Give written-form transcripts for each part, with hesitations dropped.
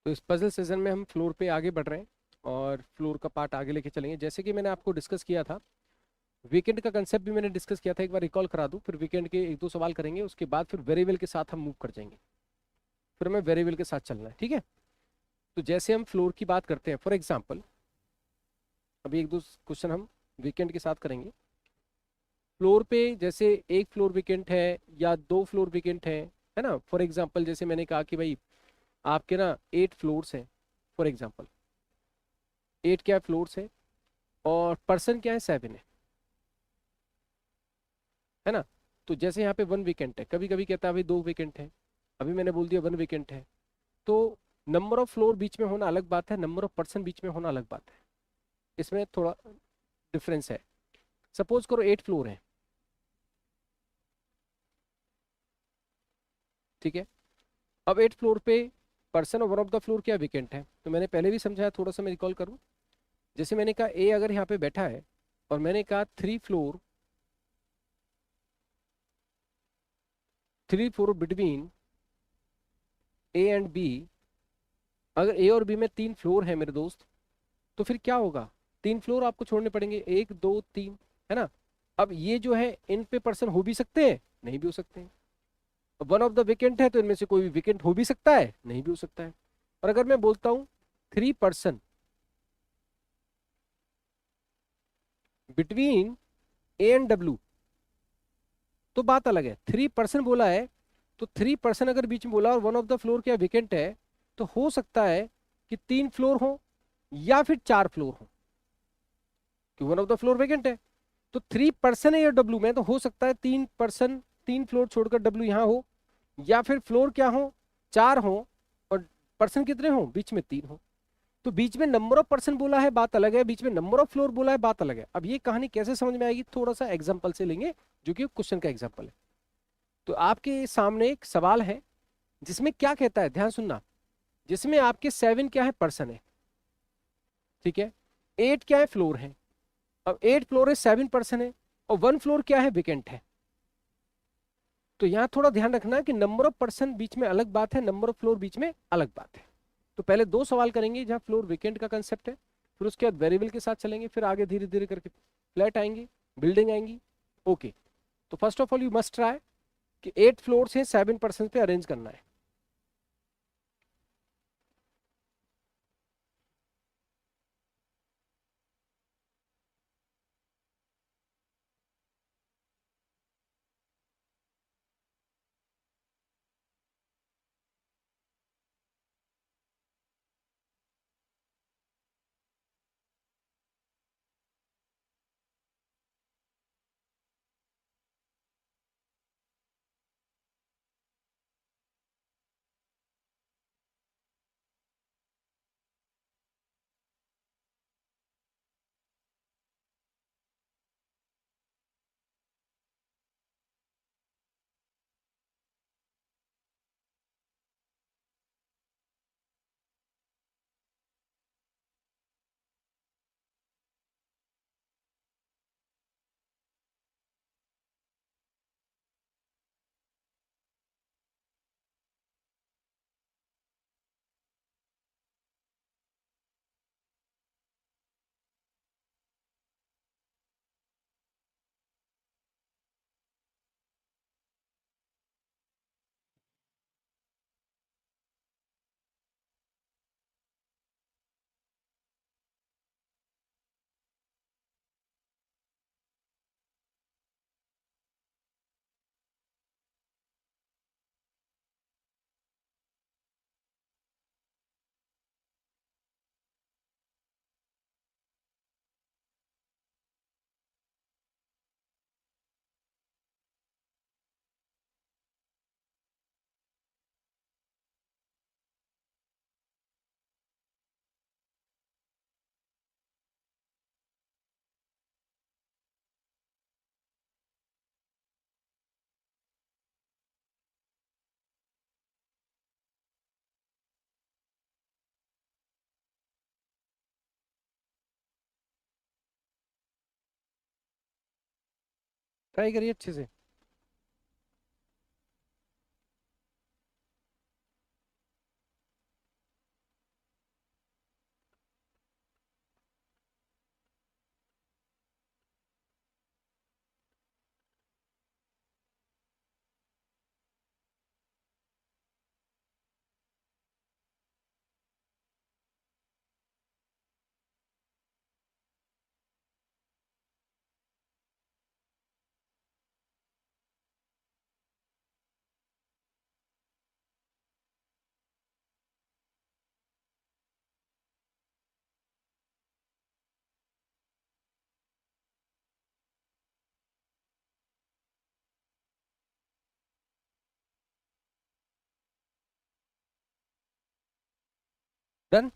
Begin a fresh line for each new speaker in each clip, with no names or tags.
तो इस puzzle session में हम फ्लोर पे आगे बढ़ रहे हैं और फ्लोर का पार्ट आगे लेके चलेंगे। जैसे कि मैंने आपको डिस्कस किया था, वीकेंड का कंसेप्ट भी मैंने डिस्कस किया था, एक बार रिकॉल करा दूं। फिर वीकेंड के एक दो सवाल करेंगे, उसके बाद फिर वेरिएबल के साथ हम मूव कर जाएंगे। फिर हमें वेरिएबल के साथ चलना है, ठीक है। तो जैसे हम फ्लोर की बात करते हैं, फॉर एग्जाम्पल अभी एक दो क्वेश्चन हम वीकेंड के साथ करेंगे। फ्लोर पे जैसे एक फ्लोर वीकेंट है या दो फ्लोर वीकेंट है ना। फॉर एग्जाम्पल जैसे मैंने कहा कि भाई आपके ना 8 फ्लोर्स हैं, फॉर एग्जाम्पल 8 क्या फ्लोर्स है और पर्सन क्या है 7 है ना। तो जैसे यहाँ पे 1 वीकेंट है, कभी कभी कहता है भाई 2 वीकेंट है, अभी मैंने बोल दिया 1 वीकेंट है। तो नंबर ऑफ फ्लोर बीच में होना अलग बात है, नंबर ऑफ पर्सन बीच में होना अलग बात है, इसमें थोड़ा डिफरेंस है। सपोज करो 8 फ्लोर है, ठीक है। अब 8 फ्लोर पे पर्सन और वन ऑफ द फ्लोर क्या विकेंट है, तो मैंने पहले भी समझाया, थोड़ा सा मैं रिकॉल करूं। जैसे मैंने कहा ए अगर यहाँ पे बैठा है और मैंने कहा 3 floor between A and B. अगर ए और बी में 3 फ्लोर है मेरे दोस्त, तो फिर क्या होगा, 3 फ्लोर आपको छोड़ने पड़ेंगे, 1 2 3, है ना। अब ये जो है इन पे पर्सन हो भी सकते हैं, नहीं भी हो सकते हैं। वन ऑफ द विकेंट है तो इनमें से कोई भी विकेंट हो भी सकता है, नहीं भी हो सकता है। और अगर मैं बोलता हूं 3 person between A and W, तो बात अलग है। 3 पर्सन बोला है, तो 3 पर्सन अगर बीच में बोला और वन ऑफ द फ्लोर क्या विकेंट है, तो हो सकता है कि 3 फ्लोर हो या फिर 4 फ्लोर हो, कि one of the floor vacant है। तो 3 पर्सन है या डब्ल्यू में, तो हो सकता है 3 पर्सन 3 फ्लोर छोड़कर डब्ल्यू यहाँ हो, या फिर फ्लोर क्या हो, 4 हो और पर्सन कितने हो, बीच में 3 हो। तो बीच में नंबर ऑफ पर्सन बोला है बात अलग है, बीच में नंबर ऑफ फ्लोर बोला है बात अलग है। अब ये कहानी कैसे समझ में आएगी, थोड़ा सा एग्जाम्पल से लेंगे, जो कि क्वेश्चन का एग्जाम्पल है। तो आपके सामने एक सवाल है जिसमें क्या कहता है, ध्यान सुनना। जिसमें आपके 7 क्या है, पर्सन है, ठीक है। 8 क्या है, फ्लोर है। अब 8 फ्लोर है, 7 पर्सन है, और 1 फ्लोर क्या है, वेकेंट है। तो यहां थोड़ा ध्यान रखना कि नंबर ऑफ पर्सन बीच में अलग बात है, नंबर ऑफ फ्लोर बीच में अलग बात है। तो पहले दो सवाल करेंगे जहां फ्लोर वेकेंट का कंसेप्ट है, फिर उसके बाद वेरिएबल के साथ चलेंगे, फिर आगे धीरे धीरे करके फ्लैट आएंगी, बिल्डिंग आएंगी। ओके। तो first of all you must try कि 8 फ्लोर से 7 पर्सन पे अरेंज करना है। ट्राई करिए अच्छे से। डन।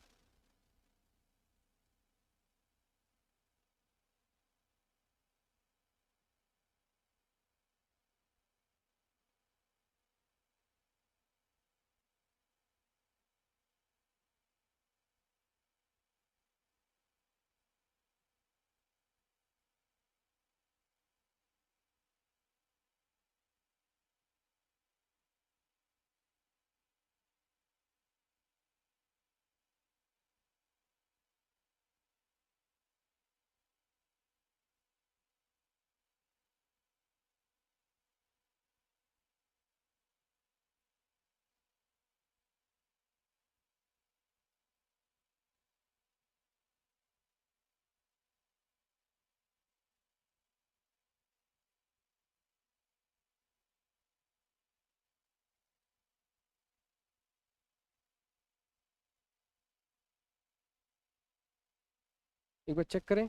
एक बार चेक करें।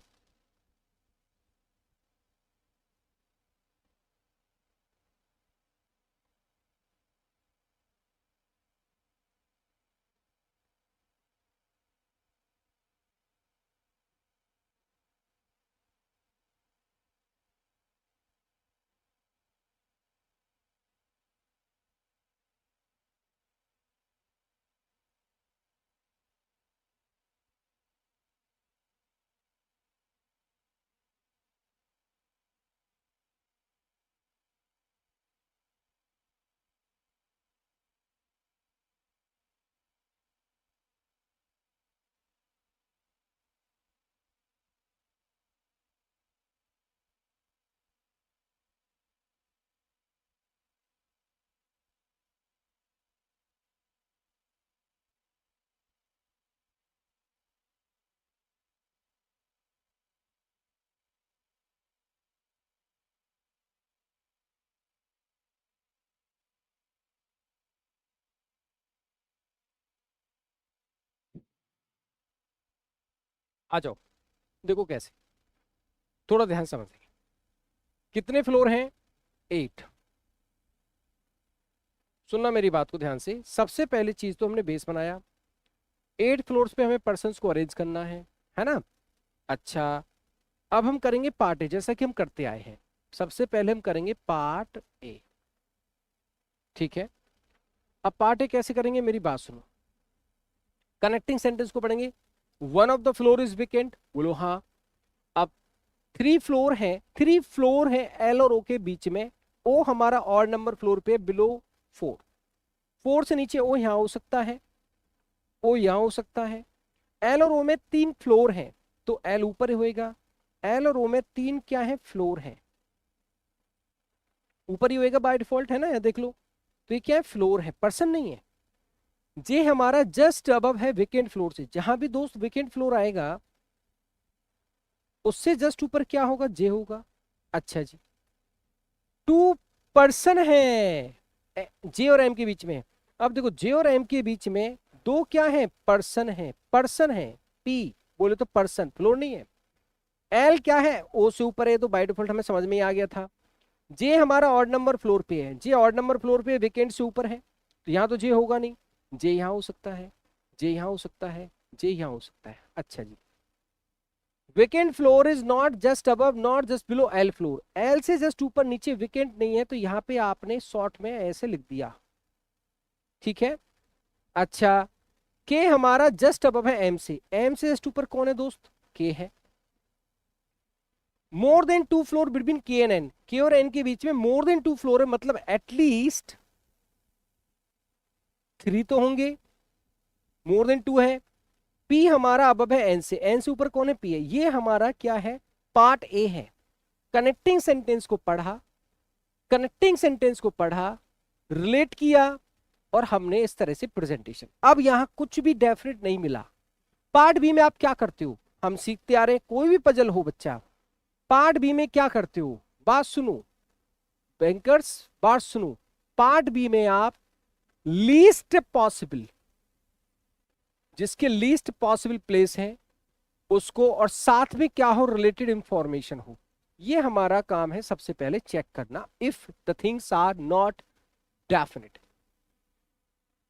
आ जाओ, देखो कैसे, थोड़ा ध्यान समझें। कितने फ्लोर हैं? 8। सुनना मेरी बात को ध्यान से। सबसे पहली चीज तो हमने बेस बनाया, 8 फ्लोर्स पे हमें पर्सन्स को अरेंज करना है ना। अच्छा, अब हम करेंगे पार्ट ए, जैसा कि हम करते आए हैं। सबसे पहले हम करेंगे पार्ट ए, ठीक है। अब पार्ट ए कैसे करेंगे, मेरी बात सुनो। कनेक्टिंग सेंटेंस को पढ़ेंगे। One of the floor is vacant, बोलो हाँ। अब 3 फ्लोर है एल और ओ के बीच में। ओ हमारा ऑड नंबर फ्लोर पे बिलो 4। 4 से नीचे ओ यहां हो सकता है, ओ यहां हो सकता है। एल और ओ में 3 फ्लोर हैं, तो एल ऊपर ही होएगा। एल और ओ में 3 क्या है, फ्लोर है, ऊपर ही होएगा बाय डिफॉल्ट, है ना, या देख लो। तो ये क्या है, फ्लोर है, पर्सन नहीं है। जे हमारा जस्ट अबव है वेकेंट फ्लोर से। जहां भी दोस्त वेकेंट फ्लोर आएगा उससे जस्ट ऊपर क्या होगा, जे होगा। अच्छा जी, 2 पर्सन है जे और एम के बीच में। अब देखो, जे और एम के बीच में 2 क्या है, पर्सन है, पर्सन है। पी बोले तो पर्सन, फ्लोर नहीं है। एल क्या है, ओ से ऊपर है, तो बाय डिफॉल्ट हमें समझ में ही आ गया था। जे हमारा ऑड नंबर फ्लोर पे है, जे ऑड नंबर फ्लोर पे वेकेंट से ऊपर है, तो यहां तो जे होगा नहीं। जे यहां हो सकता है, जे यहां हो सकता है, जे यहां हो सकता है। अच्छा जी, vacant floor is not just above, not just below L floor. L से जस्ट ऊपर नीचे वेकेंट नहीं है, तो यहां पे आपने शॉर्ट में ऐसे लिख दिया, ठीक है। अच्छा, के हमारा जस्ट अबव है एम से। एम से जस्ट ऊपर कौन है दोस्त, के है। मोर देन 2 फ्लोर बिटवीन के एंड एन, के और एन के बीच में मोर देन 2 फ्लोर है, मतलब एटलीस्ट 3 तो होंगे, मोर देन 2 है। पी हमारा अबव है एन से, एन से ऊपर कौन है, पी है। ये हमारा क्या है, पार्ट ए है। कनेक्टिंग सेंटेंस को पढ़ा, कनेक्टिंग सेंटेंस को पढ़ा, रिलेट किया, और हमने इस तरह से प्रेजेंटेशन। अब यहां कुछ भी डेफिनेट नहीं मिला। पार्ट बी में आप क्या करते हो, हम सीखते आ रहे हैं, कोई भी पजल हो बच्चा, पार्ट बी में क्या करते हो, बात सुनो बैंकर्स, बात सुनो। पार्ट बी में आप लीस्ट पॉसिबल, जिसके लीस्ट पॉसिबल प्लेस है उसको, और साथ में क्या हो, रिलेटेड इंफॉर्मेशन हो। ये हमारा काम है सबसे पहले चेक करना, if the things are not definite.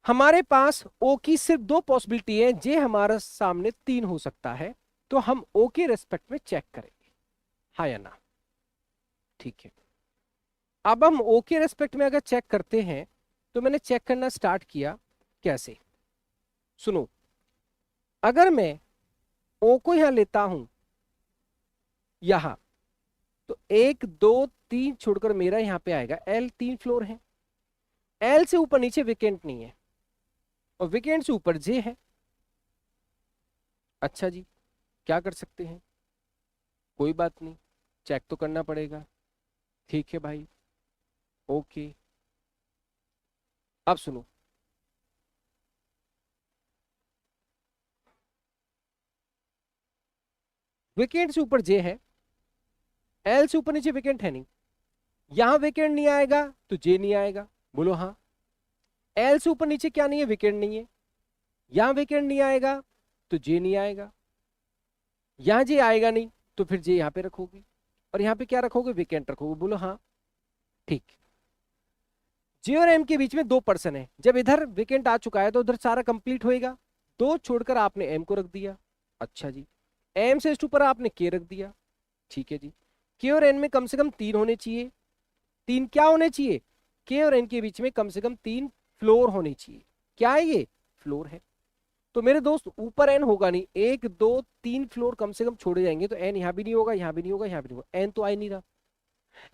हमारे पास ओ की सिर्फ दो पॉसिबिलिटी है, जे हमारे सामने तीन हो सकता है, तो हम ओ के रेस्पेक्ट में चेक करेंगे, हाँ या ना। ठीक है, अब हम ओ के रेस्पेक्ट में अगर चेक करते हैं, तो मैंने चेक करना स्टार्ट किया। कैसे? सुनो, अगर मैं ओ को यहां लेता हूं, यहां, तो एक दो तीन छोड़कर मेरा यहां पे आएगा एल, तीन फ्लोर है। एल से ऊपर नीचे विकेंट नहीं है, और विकेंट से ऊपर जे है। अच्छा जी, क्या कर सकते हैं? कोई बात नहीं, चेक तो करना पड़ेगा। ठीक है भाई, ओके। अब सुनो, विकेंट से ऊपर जे है, एल से ऊपर नीचे विकेंट है नहीं, यहां विकेंट नहीं आएगा तो जे नहीं आएगा। बोलो हाँ। एल से ऊपर नीचे क्या नहीं है? विकेंट नहीं है। यहां विकेंट नहीं आएगा तो जे नहीं आएगा। यहां जे आएगा नहीं तो फिर जे यहां पे रखोगे, और यहां पे क्या रखोगे? विकेंट रखोगे। बोलो हाँ। ठीक। जे और एम के बीच में दो पर्सन है, जब इधर विकेंट आ चुका है तो उधर सारा कंप्लीट होएगा। दो छोड़कर आपने एम को रख दिया। अच्छा जी, एम से ऊपर आपने के रख दिया। ठीक है जी, के और एन में कम से कम तीन होने चाहिए। तीन क्या होने चाहिए? के और एन के बीच में कम से कम तीन फ्लोर होने चाहिए। क्या है ये? फ्लोर है। तो मेरे दोस्त ऊपर एन होगा नहीं, एक दो तीन फ्लोर कम से कम छोड़े जाएंगे, तो एन यहां भी नहीं होगा, यहां भी नहीं होगा, यहां भी नहीं होगा। एन तो आ ही नहीं रहा,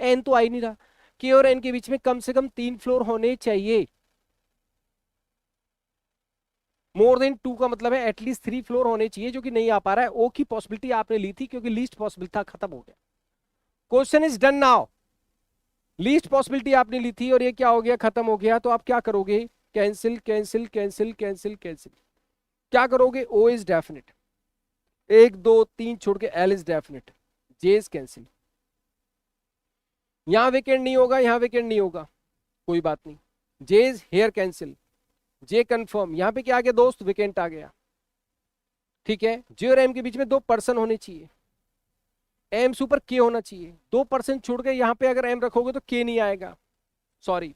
एन तो आ ही नहीं रहा। के और एन के बीच में कम से कम तीन फ्लोर होने चाहिए। मोर देन टू का मतलब है एटलीस्ट थ्री फ्लोर होने चाहिए, जो कि नहीं आ पा रहा है। ओ की पॉसिबिलिटी आपने ली थी क्योंकि लीस्ट पॉसिबल था, खत्म हो गया। Question is done now. Least possibility आपने ली थी और ये क्या हो गया? खत्म हो गया। तो आप क्या करोगे? Cancel cancel cancel cancel cancel. क्या करोगे? ओ इज डेफिनेट, एक दो तीन छोड़ के L is definite, J is cancel. यहां वेकेंट नहीं होगा, यहां वेकेंट नहीं होगा, कोई बात नहीं। J is here cancel, J confirm. यहां पे क्या आ गया दोस्त? वेकेंट आ गया। ठीक है, जे और एम के बीच में दो पर्सन होने चाहिए, एम से ऊपर के होना चाहिए। दो पर्सन छोड़ के यहां पे अगर एम रखोगे तो के नहीं आएगा, सॉरी।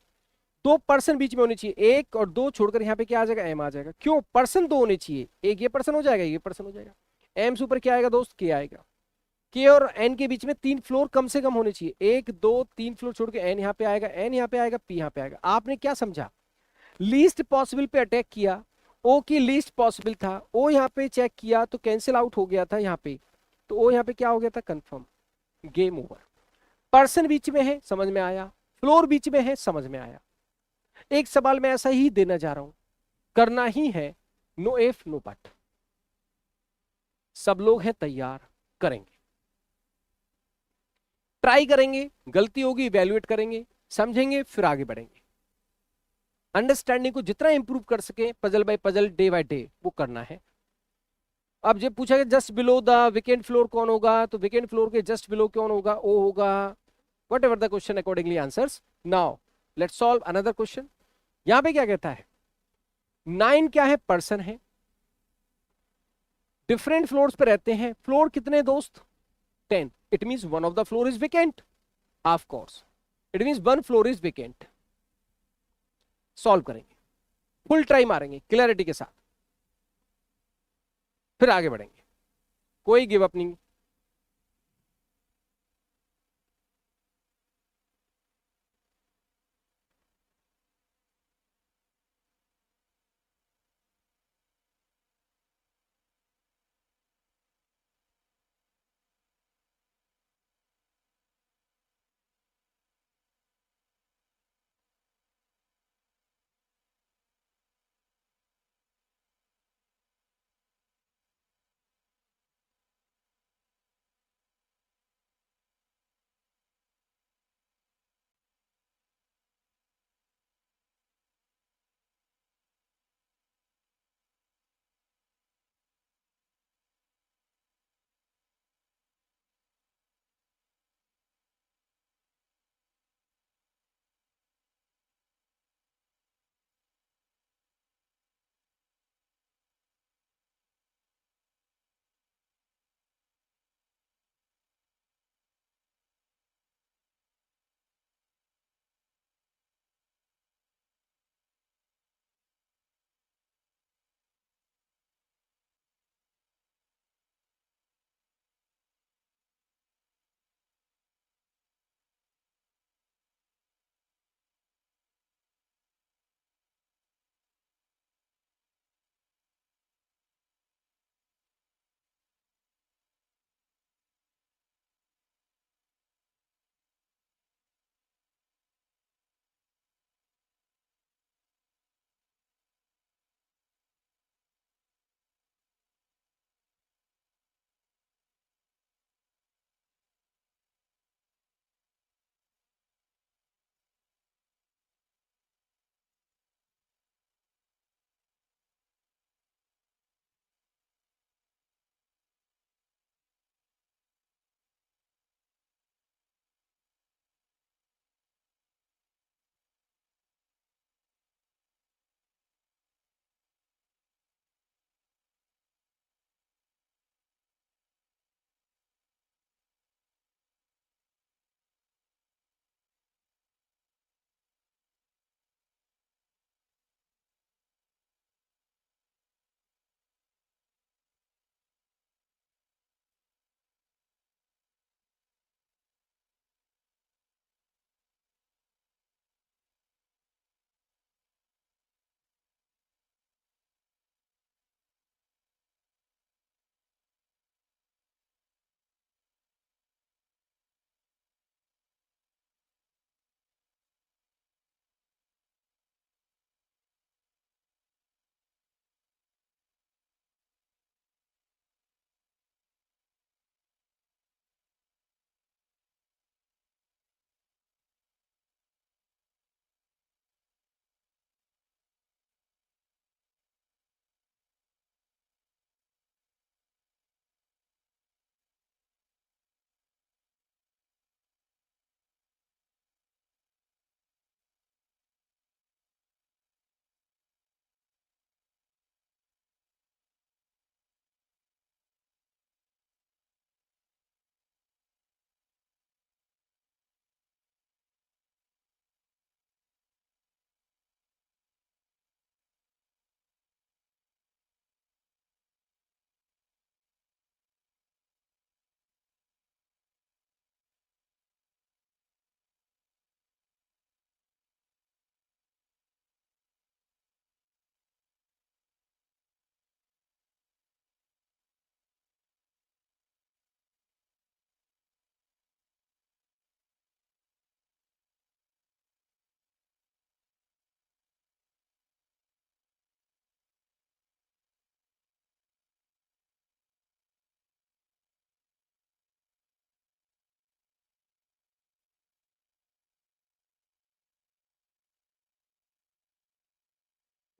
दो पर्सन बीच में होने चाहिए, एक और दो छोड़कर यहां पे क्या आ जाएगा? एम आ जाएगा। क्यों? पर्सन दो होने चाहिए, एक ये पर्सन हो जाएगा, ये पर्सन हो जाएगा। एम से ऊपर क्या आएगा दोस्त? के आएगा। के और एन के बीच में तीन फ्लोर कम से कम होने चाहिए, एक दो तीन फ्लोर छोड़ के एन यहां पे आएगा, एन यहां पे आएगा, पी यहां पे आएगा। आपने क्या समझा? लीस्ट पॉसिबल पे अटैक किया, ओ की लीस्ट पॉसिबल था, ओ यहां पे चेक किया तो कैंसिल आउट हो गया था यहां पे, तो ओ यहां पे क्या हो गया था? कंफर्म। Game over. पर्सन बीच में है, समझ में आया। फ्लोर बीच में है, समझ में आया। एक सवाल मैं ऐसा ही देना जा रहा हूं, करना ही है। No if no but. सब लोग हैं तैयार? करेंगे, ट्राई करेंगे, गलती होगी इवेल्युएट करेंगे, समझेंगे, फिर आगे बढ़ेंगे। अंडरस्टैंडिंग को जितना इंप्रूव कर सके puzzle by puzzle, day by day, वो करना है। अब जब पूछा गया just below the vacant floor कौन होगा, तो विकेंट फ्लोर के जस्ट बिलो कौन होगा? ओ होगा। Whatever the question accordingly answers. Now let's solve another question. यहां पे क्या कहता है? नाइन क्या है? पर्सन है, डिफरेंट फ्लोर्स पे रहते हैं। फ्लोर कितने दोस्त? 10। It means one of the floor is vacant. Of course it means one floor is vacant. Solve करेंगे, फुल ट्राई मारेंगे क्लैरिटी के साथ, फिर आगे बढ़ेंगे। कोई गिव अप नहीं।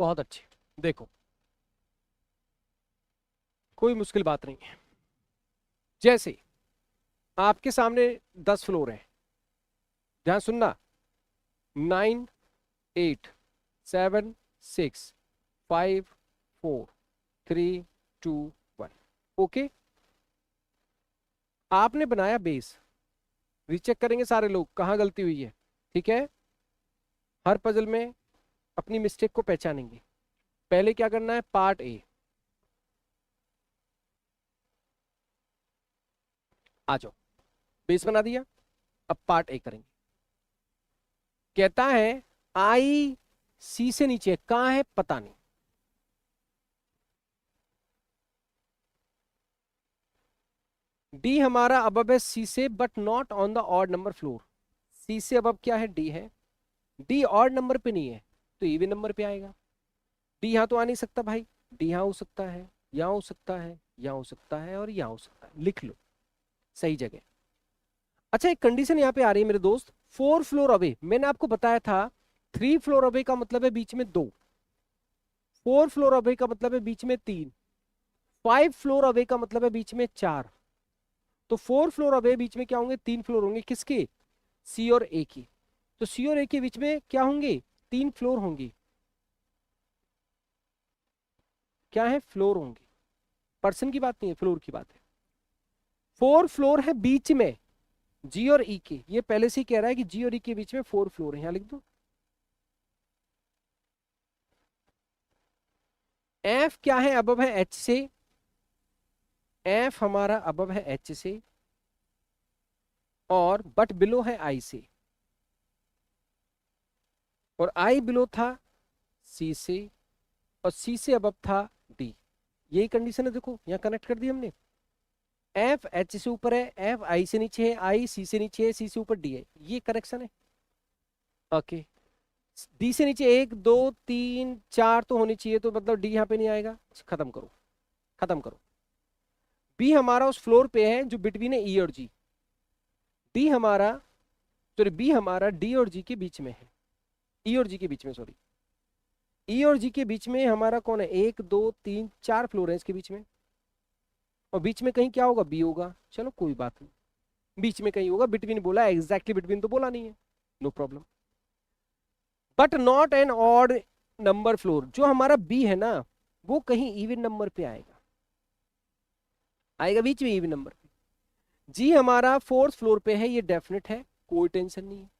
बहुत अच्छे। देखो कोई मुश्किल बात नहीं है। जैसे आपके सामने 10 फ्लोर है, ध्यान सुनना, 9, 8, 7, 6, 5, 4, 3, 2, 1। ओके, आपने बनाया बेस। रीचेक करेंगे सारे लोग कहाँ गलती हुई है। ठीक है, हर पजल में अपनी मिस्टेक को पहचानेंगे। पहले क्या करना है, पार्ट ए। आ जाओ, बेस बना दिया, अब पार्ट ए करेंगे। कहता है आई सी से नीचे कहाँ है पता नहीं। डी हमारा अबब है सी से but not on the odd number floor. C से अबब क्या है, डी है। डी ऑड नंबर पे नहीं है तो इवन नंबर पे आएगा। डी यहाँ तो आ नहीं सकता भाई, डी यहाँ हो सकता है, यहाँ हो सकता है, यहाँ हो सकता है और यहाँ हो सकता है। लिख लो सही जगह। अच्छा एक कंडीशन यहाँ पे आ रही है मेरे दोस्त, 4 फ्लोर अवे। मैंने आपको बताया था 3 फ्लोर अवे का मतलब है बीच में 2, 4 फ्लोर अवे का मतलब है बीच में 3, 5 फ्लोर अवे का मतलब है बीच में 4। तो 4 फ्लोर अवे बीच में क्या होंगे, 3 फ्लोर होंगे। किसके, सी और ए की। तो सी और ए के बीच में क्या होंगे, 3 फ्लोर होंगी। क्या है, फ्लोर होंगी। पर्सन की बात नहीं है, फ्लोर की बात है। 4 फ्लोर है बीच में जी और ई के। ये पहले से ही कह रहा है कि जी और ई के बीच में 4 फ्लोर है, यहां लिख दो। एफ क्या है, अबव है एच से। एफ हमारा अबव है एच से और बट बिलो है आई से, और आई बिलो था सी से, और सी से अबव था डी। यही कंडीशन है, देखो यहां कनेक्ट कर दी हमने। एफ एच से ऊपर है, एफ आई से नीचे है, आई सी से नीचे है, सी से ऊपर डी है। ये करेक्शन है। ओके, डी से नीचे 1 2 3 4 तो होनी चाहिए, तो मतलब डी यहाँ पे नहीं आएगा। खत्म करो, खत्म करो। बी हमारा उस फ्लोर पे है जो बिटवीन है ई और जी। डी हमारा, सॉरी बी हमारा डी और जी के बीच में है, ई और जी के बीच में, सॉरी ई और जी के बीच में हमारा कौन है, 1 2 3 4 फ्लोर है इसके बीच में। और बीच में कहीं क्या होगा, बी होगा। चलो कोई बात नहीं, बीच में कहीं होगा। बिटवीन बोला है, एग्जैक्टली बिटवीन तो बोला नहीं है, no problem. But not an odd number floor. जो हमारा बी है ना, वो कहीं इवन नंबर पे आएगा, आएगा बीच में इवन नंबर पे। जी हमारा 4th फ्लोर पे है, ये डेफिनेट है, कोई टेंशन नहीं है।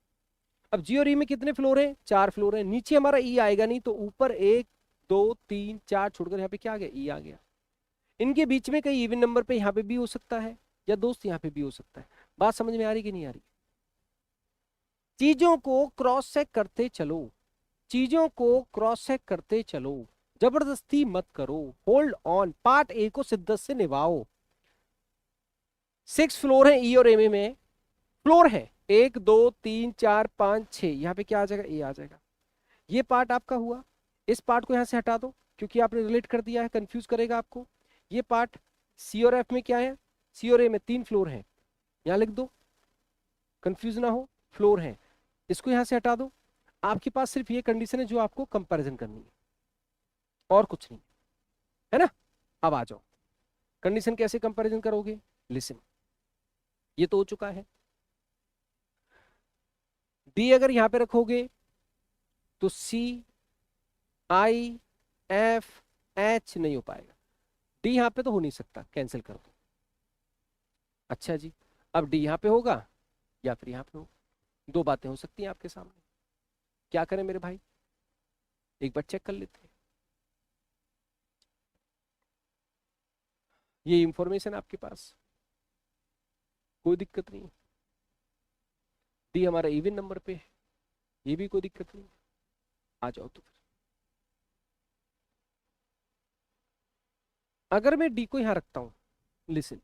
अब जी और ई में कितने फ्लोर है, 4 फ्लोर है। नीचे हमारा ई आएगा नहीं, तो ऊपर 1 2 3 4 छोड़कर यहाँ पे क्या आ गया, ई आ गया। इनके बीच में कहीं इवन नंबर पे यहाँ पे भी हो सकता है, या दोस्त यहाँ पे भी हो सकता है। बात समझ में आ रही कि नहीं आ रही। चीजों को क्रॉस चेक करते चलो, चीजों को क्रॉस चेक करते चलो, जबरदस्ती मत करो। होल्ड ऑन, पार्ट ए को शिद्दत से निभाओ। 6 फ्लोर है ई और एम में, फ्लोर है 1 2 3 4 5 6। यहाँ पे क्या आ जाएगा, ए आ जाएगा। ये पार्ट आपका हुआ। इस पार्ट को यहाँ से हटा दो, क्योंकि आपने रिलेट कर दिया है, कंफ्यूज करेगा आपको। ये पार्ट सी और एफ में क्या है, सी और ए में 3 फ्लोर है, यहाँ लिख दो, कंफ्यूज ना हो, फ्लोर है। इसको यहाँ से हटा दो। आपके पास सिर्फ ये कंडीशन है जो आपको कंपैरिजन करनी है, और कुछ नहीं है ना। अब आ जाओ, कंडीशन कैसे कंपैरिजन करोगे, लिसन। ये तो हो चुका है। डी अगर यहां पे रखोगे तो सी आई एफ एच नहीं हो पाएगा। डी यहां पे तो हो नहीं सकता, कैंसिल कर दो। अच्छा जी, अब डी यहां पे होगा या फिर यहां पे होगा, दो बातें हो सकती हैं आपके सामने। क्या करें मेरे भाई, एक बार चेक कर लेते हैं। ये इंफॉर्मेशन आपके पास, कोई दिक्कत नहीं है। डी हमारा इवन नंबर पे है, ये भी कोई दिक्कत नहीं है। आ जाओ तो फिर, अगर मैं डी को यहां रखता हूं, लिसन,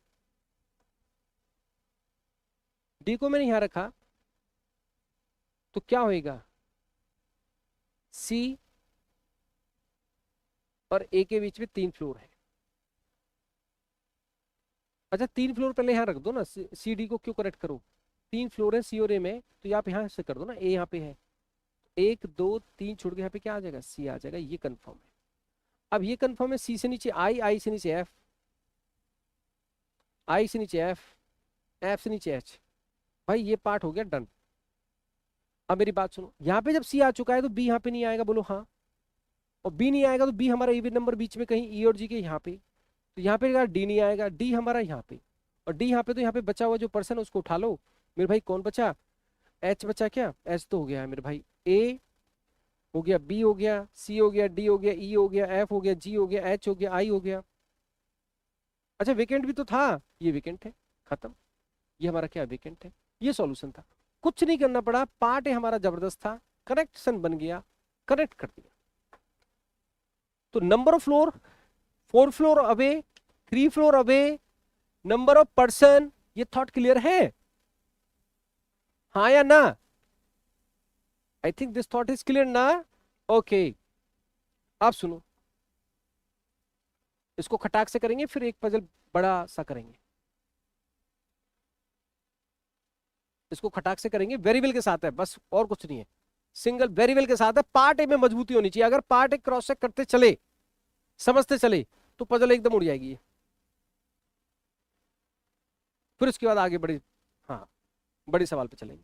डी को मैंने यहां रखा तो क्या होएगा, सी और ए के बीच में 3 फ्लोर है। अच्छा 3 फ्लोर पहले यहाँ रख दो ना, सी डी को क्यों करेक्ट करो। 3 फ्लोर है सी और ए में, तो आप यहाँ से कर दो ना, ए यहाँ पे है, 1 2 3 छोड़ के यहाँ पे क्या आ जाएगा, सी आ जाएगा, ये कंफर्म है। अब ये कंफर्म है, सी से नीचे आई, आई से नीचे एफ, आई से नीचे एफ, एफ से नीचे एच। भाई ये पार्ट हो गया डन। अब मेरी बात सुनो, यहाँ पे जब सी आ चुका है तो बी यहाँ पे नहीं आएगा, बोलो हाँ। और बी नहीं आएगा तो बी हमारा इवन नंबर बीच में कहीं ई और जी के यहाँ पे, तो यहाँ पे डी नहीं आएगा, डी हमारा यहाँ पे, और डी यहाँ पे, तो यहाँ पे बचा हुआ जो पर्सन है उसको उठा लो मेरे भाई। कौन बचा, एच बचा क्या, एच तो हो गया है मेरे भाई। ए हो गया, बी हो गया, सी हो गया, डी हो गया, ई हो गया, एफ हो गया, जी हो गया, एच हो गया, आई हो गया। अच्छा वेकेंट भी तो था, ये वेकेंट है, खत्म। ये हमारा क्या वेकेंट है, ये सॉल्यूशन था। कुछ नहीं करना पड़ा, पार्ट है हमारा जबरदस्त था, कनेक्शन बन गया, कनेक्ट कर दिया। तो number of floor, 4 floor away, 3 floor away, number of person, ये थॉट क्लियर है, हाँ या ना? I think this thought is clear ना। ओके आप सुनो, इसको खटाक से करेंगे, फिर एक पजल बड़ा सा करेंगे। इसको खटाक से करेंगे, वेरिएबल के साथ है बस, और कुछ नहीं है, सिंगल वेरिएबल के साथ है। पार्ट ए में मजबूती होनी चाहिए, अगर पार्ट ए क्रॉस चेक करते चले, समझते चले, तो पजल एकदम उड़ जाएगी। फिर उसके बाद आगे बड़े, हाँ बड़े सवाल पे चलेंगे।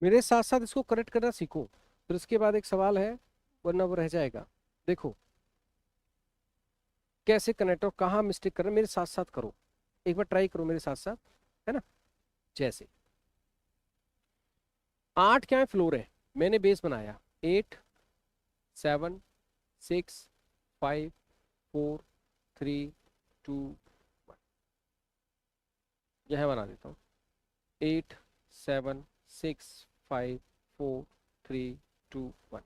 मेरे साथ साथ इसको करेक्ट करना सीखो, फिर उसके बाद एक सवाल है, वरना वो रह जाएगा। देखो कैसे कनेक्ट और कहाँ मिस्टेक कर रहे हैं, मेरे साथ साथ करो, एक बार ट्राई करो मेरे साथ साथ, है ना। जैसे 8 क्या है, फ्लोर है, मैंने बेस बनाया 8 7 6 5 4 3 2 1, यह बना देता हूँ 8 7 6 5 4 3 2 1।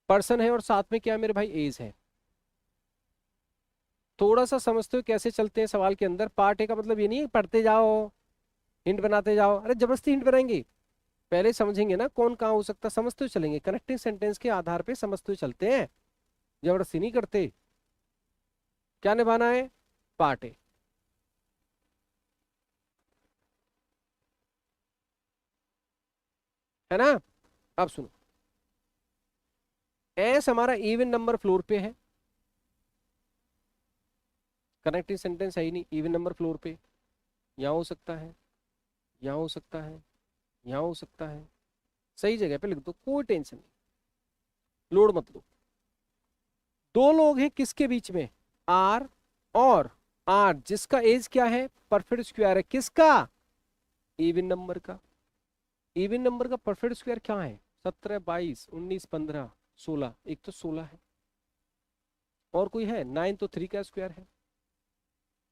पर्सन है और साथ में क्या है मेरे भाई, एज है। थोड़ा सा समझते हो कैसे चलते हैं सवाल के अंदर, पार्ट ए का मतलब ये नहीं है पढ़ते जाओ, हिंट बनाते जाओ। अरे जबरदस्ती हिंट बनाएंगे, पहले समझेंगे ना कौन कहाँ हो सकता, समझते हुए चलेंगे, कनेक्टिंग सेंटेंस के आधार पे समझते हुए चलते हैं, जबरदस्ती नहीं करते। क्या निभाना है? Part A. है ना? अब सुनो, एस हमारा इवन नंबर फ्लोर पे है, कनेक्टिंग सेंटेंस है ही नहीं, इवन नंबर फ्लोर पे, यहाँ हो सकता है, यहाँ हो सकता है, यहाँ हो सकता है, सही जगह पे लिख दो, कोई टेंशन नहीं, लोड मत लो। दो लोग हैं किसके बीच में? आर और आर, जिसका एज क्या है? परफेक्ट स्क्वायर है, किसका? इवन नंबर का। इवन नंबर का परफेक्ट स्क्वायर क्या है? 17, 22, 19, 15, 16, एक तो 16 है, और कोई है? 9 तो 3 का स्क्वायर है,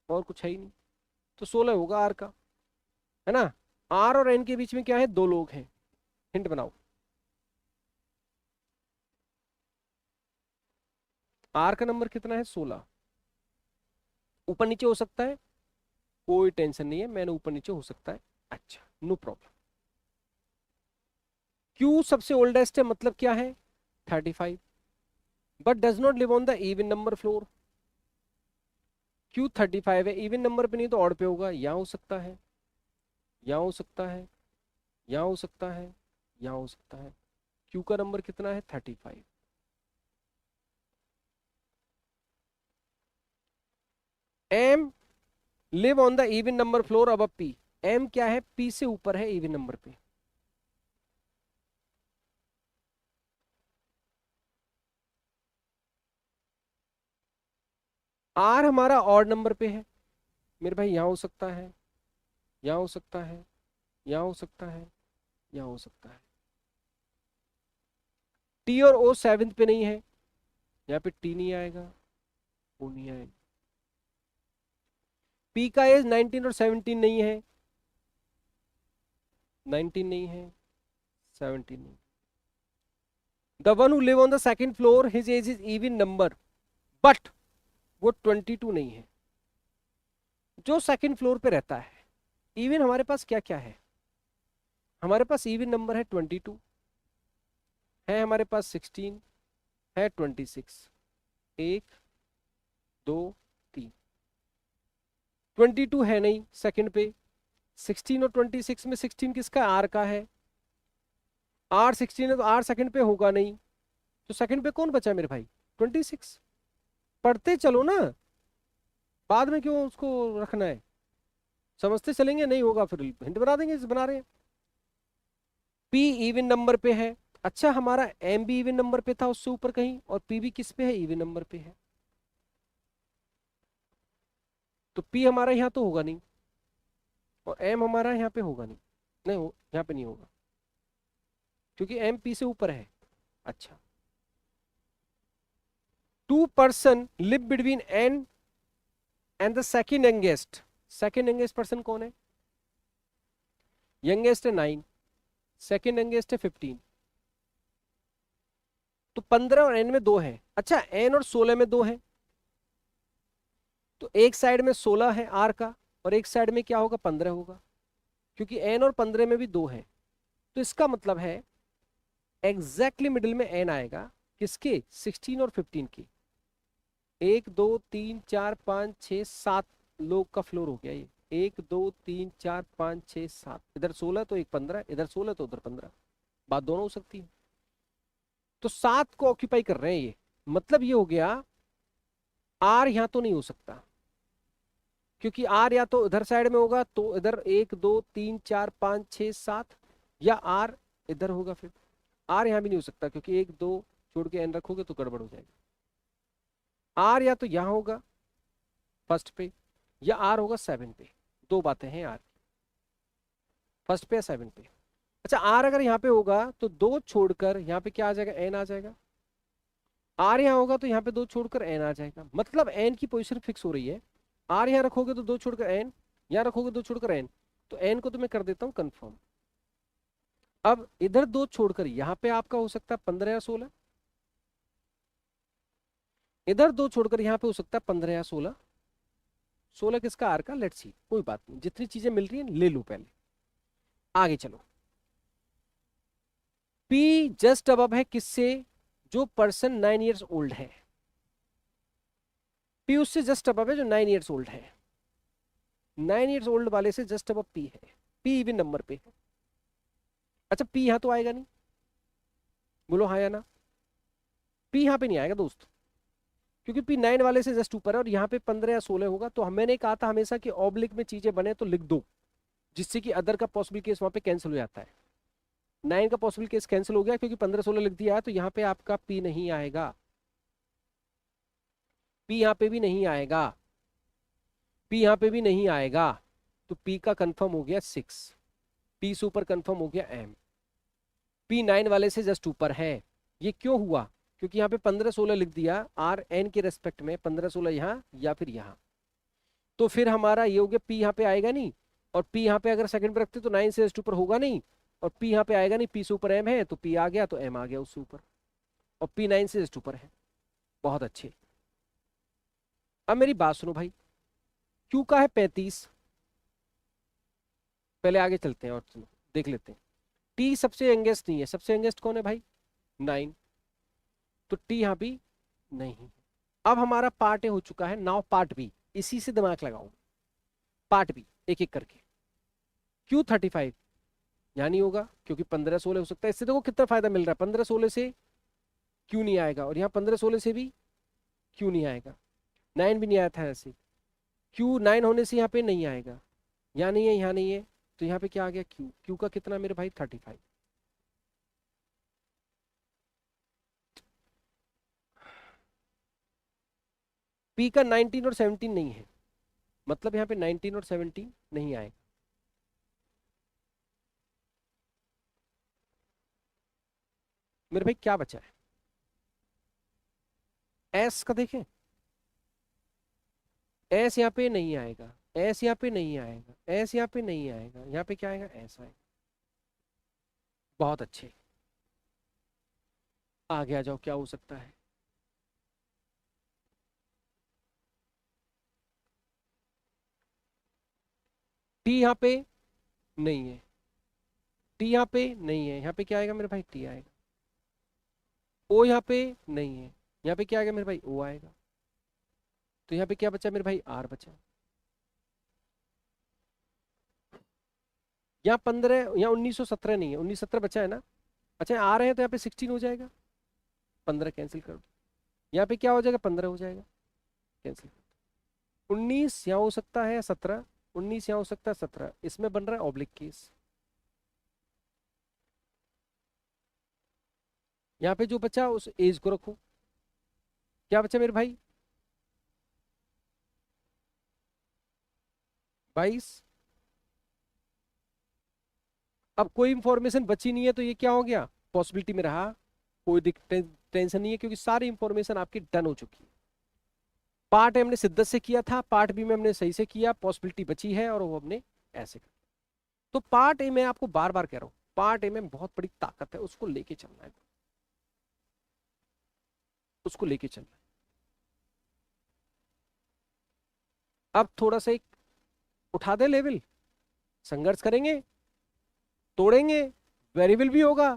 और कुछ है ही नहीं, तो 16 होगा आर का, है ना? आर और एन के बीच में क्या है? दो लोग हैं, हिंट बनाओ। आर का नंबर कितना है? 16। ऊपर नीचे हो सकता है, कोई टेंशन नहीं है, मैंने ऊपर नीचे हो सकता है, अच्छा, नो प्रॉब्लम। क्यू सबसे ओल्डेस्ट है, मतलब क्या है? 35, but does not live on the even number floor. Q 35 है, इवन नंबर पे नहीं तो ऑड पे होगा, यहाँ हो सकता है, यहाँ हो सकता है, यहाँ हो सकता है, यहाँ हो सकता है। क्यू का नंबर कितना है? 35। M live on the even number floor अब पी। एम क्या है? पी से ऊपर है इवन नंबर पे। आर हमारा ऑड नंबर पे है मेरे भाई, यहाँ हो सकता है, यहाँ हो सकता है, यहाँ हो सकता है, यहाँ हो सकता है। टी और ओ सेवेंथ पे नहीं है, यहाँ पे टी नहीं आएगा, ओ नहीं आएगा। पी का एज 19 और 17 नहीं है, 19 नहीं है, 17 नहीं। The one who live on the second floor his age is even number, but वो 22 नहीं है। जो सेकंड फ्लोर पे रहता है, इवन हमारे पास क्या क्या है? हमारे पास इवन नंबर है 22, है हमारे पास 16, है 26, 1, 2, 3। 22 है नहीं सेकंड पे, 16 और 26 में 16 किसका? आर का है, आर 16 है तो आर सेकंड पे होगा नहीं, तो सेकंड पे कौन बचा मेरे भाई? 26। पढ़ते चलो ना, बाद में क्यों उसको रखना है, समझते चलेंगे, नहीं होगा फिर हिंट बना देंगे, बना रहे हैं। पी इवन नंबर पे है, अच्छा हमारा एम भी इवन नंबर पे था उससे ऊपर कहीं, और पी भी किस पे है? इवन नंबर पे है, तो पी हमारा यहाँ तो होगा नहीं, और एम हमारा यहाँ पे होगा नहीं, नहीं हो, यहाँ पे नहीं होगा, क्योंकि एम पी से ऊपर है। अच्छा, two person live between N and the second youngest. Second youngest person कौन है? यंगेस्ट है 9, सेकेंड यंगेस्ट है 15, तो 15 और एन में 2 है। अच्छा, एन और 16 में 2 है, तो एक साइड में 16 है आर का, और एक साइड में क्या होगा? 15 होगा, क्योंकि एन और 15 में भी 2 है, तो इसका मतलब है एग्जैक्टली मिडिल में एन आएगा, किसके? 16 और 15 की। 1, 2, 3, 4, 5, 6, 7 लोग का फ्लोर हो गया ये। 1, 2, 3, 4, 5, 6, 7, इधर 16 तो एक 15, इधर 16 तो उधर 15, बात दोनों हो सकती है। तो 7 को ऑक्यूपाई कर रहे हैं ये, मतलब ये हो गया आर यहां तो नहीं हो सकता, क्योंकि आर या तो इधर साइड में होगा, तो इधर 1, 2, 3, 4, 5, 6, 7, या आर इधर होगा, फिर आर यहां भी नहीं हो सकता, क्योंकि 1, 2 छोड़ के एन रखोगे तो गड़बड़ हो जाएगी। आर या तो यहां होगा फर्स्ट पे, या आर होगा 7 पे, दो बातें हैं आर, फर्स्ट पे या 7 पे। अच्छा, आर अगर यहाँ पे होगा तो 2 छोड़कर यहाँ पे क्या आ जाएगा? एन आ जाएगा। आर यहाँ होगा तो यहाँ पे 2 छोड़कर एन आ जाएगा, मतलब एन की पोजीशन फिक्स हो रही है। आर यहाँ रखोगे तो 2 छोड़कर एन, यहाँ रखोगे 2 छोड़कर एन, तो एन को तो मैं कर देता हूँ कंफर्म। अब इधर 2 छोड़कर यहाँ पे आपका हो सकता है 15 या 16, इधर 2 छोड़कर यहाँ पे हो सकता है 15 या 16। 16 किसका? आर का। लेट्स सी, कोई बात नहीं, जितनी चीजें मिल रही है ले लो पहले, आगे चलो, पी जस्ट अबव है किससे, जो पर्सन 9 years ओल्ड है, पी उससे जस्ट अबव है जो 9 years ओल्ड है, 9 years ओल्ड वाले से जस्ट अबव पी है, पी इवन नंबर पे है। अच्छा पी यहां तो आएगा नहीं, बोलो हाँ या ना, पी यहां पे नहीं आएगा दोस्त, क्योंकि पी 9 वाले से जस्ट ऊपर है और यहाँ पे 15 या 16 होगा। तो मैंने कहा था हमेशा कि ऑब्लिक में चीजें बने तो लिख दो, जिससे कि अदर का पॉसिबल केस वहां पे कैंसिल हो जाता है। 9 का पॉसिबल केस कैंसिल हो गया क्योंकि 15 16 लिख दिया है, तो यहाँ पे आपका पी नहीं आएगा, पी यहाँ पे भी नहीं आएगा, पी यहाँ पे भी नहीं आएगा। तो पी का कंफर्म हो गया 6, पी से ऊपर कंफर्म हो गया एम, पी 9 वाले से जस्ट ऊपर है। ये क्यों हुआ, क्योंकि यहाँ पे 15 16 लिख दिया आर एन के रेस्पेक्ट में, 15 16 यहाँ या फिर यहाँ। तो फिर हमारा ये हो गया पी यहाँ पे आएगा नहीं, और पी यहाँ पे अगर सेकंड पे रखते तो 9 से जस्ट ऊपर होगा नहीं, और पी यहाँ पे आएगा नहीं, पी से ऊपर एम है तो पी आ गया, तो एम आ गया उससे ऊपर, और पी 9 से जस्ट ऊपर है। बहुत अच्छे। अब मेरी बात सुनो भाई, क्यू का है 35, पहले आगे चलते हैं और सुनो देख लेते हैं। टी सबसे यंगेस्ट नहीं है, सबसे यंगेस्ट कौन है भाई 9, तो टी यहाँ भी नहीं है। अब हमारा पार्ट ए हो चुका है, नाउ पार्ट बी, इसी से दिमाग लगाओ, पार्ट बी एक एक करके। क्यू 35 यहाँ नहीं होगा क्योंकि 15 16 हो सकता है, इससे देखो कितना फायदा मिल रहा है, 15 16 से क्यों नहीं आएगा, और यहाँ 15 16 से भी क्यों नहीं आएगा, 9 भी नहीं आया था ऐसे, क्यू 9 होने से यहाँ पे नहीं आएगा, यहाँ नहीं है यहाँ नहीं है, तो यहाँ पे क्या आ गया क्यू, क्यू का कितना मेरे भाई 35। पी का 19 और 17 नहीं है, मतलब यहाँ पे 19 और 17 नहीं आएगा। मेरे भाई क्या बचा है, एस का देखें, एस यहाँ पे नहीं आएगा, एस यहाँ पे नहीं आएगा, एस यहाँ पे नहीं आएगा, यहाँ पे क्या आएगा एस आएगा। बहुत अच्छे, आगे आ जाओ क्या हो सकता है। टी यहाँ पे नहीं है, टी यहाँ पे नहीं है, यहाँ पे क्या आएगा मेरे भाई टी आएगा। ओ यहाँ पे नहीं है, यहाँ पे क्या आएगा मेरे भाई ओ आएगा। तो यहाँ पे क्या बचा मेरे भाई आर बचा। यहाँ 15, यहाँ 1917 नहीं है, 1917 बचा है ना। अच्छा आ रहे हैं तो यहाँ पे 16 हो जाएगा, 15 कैंसिल कर दो, यहाँ पे क्या हो जाएगा 15 हो जाएगा, कैंसिल। 19 यहाँ हो सकता है 17, 19 यहाँ हो सकता है 17, इसमें बन रहा है ऑब्लिक केस। यहाँ पे जो बचा उस एज को रखो, क्या बचा मेरे भाई 22। अब कोई इंफॉर्मेशन बची नहीं है तो ये क्या हो गया पॉसिबिलिटी में रहा, कोई टेंशन नहीं है क्योंकि सारी इंफॉर्मेशन आपकी डन हो चुकी है। पार्ट ए हमने शिद्दत से किया था, पार्ट बी में हमने सही से किया, पॉसिबिलिटी बची है और वो हमने ऐसे कर। तो पार्ट ए में आपको बार बार कह रहा हूं, पार्ट ए में बहुत बड़ी ताकत है, उसको लेके चलना है, उसको लेके चलना है। अब थोड़ा सा एक उठा दे लेवल, संघर्ष करेंगे, तोड़ेंगे, वेरिएबल भी होगा,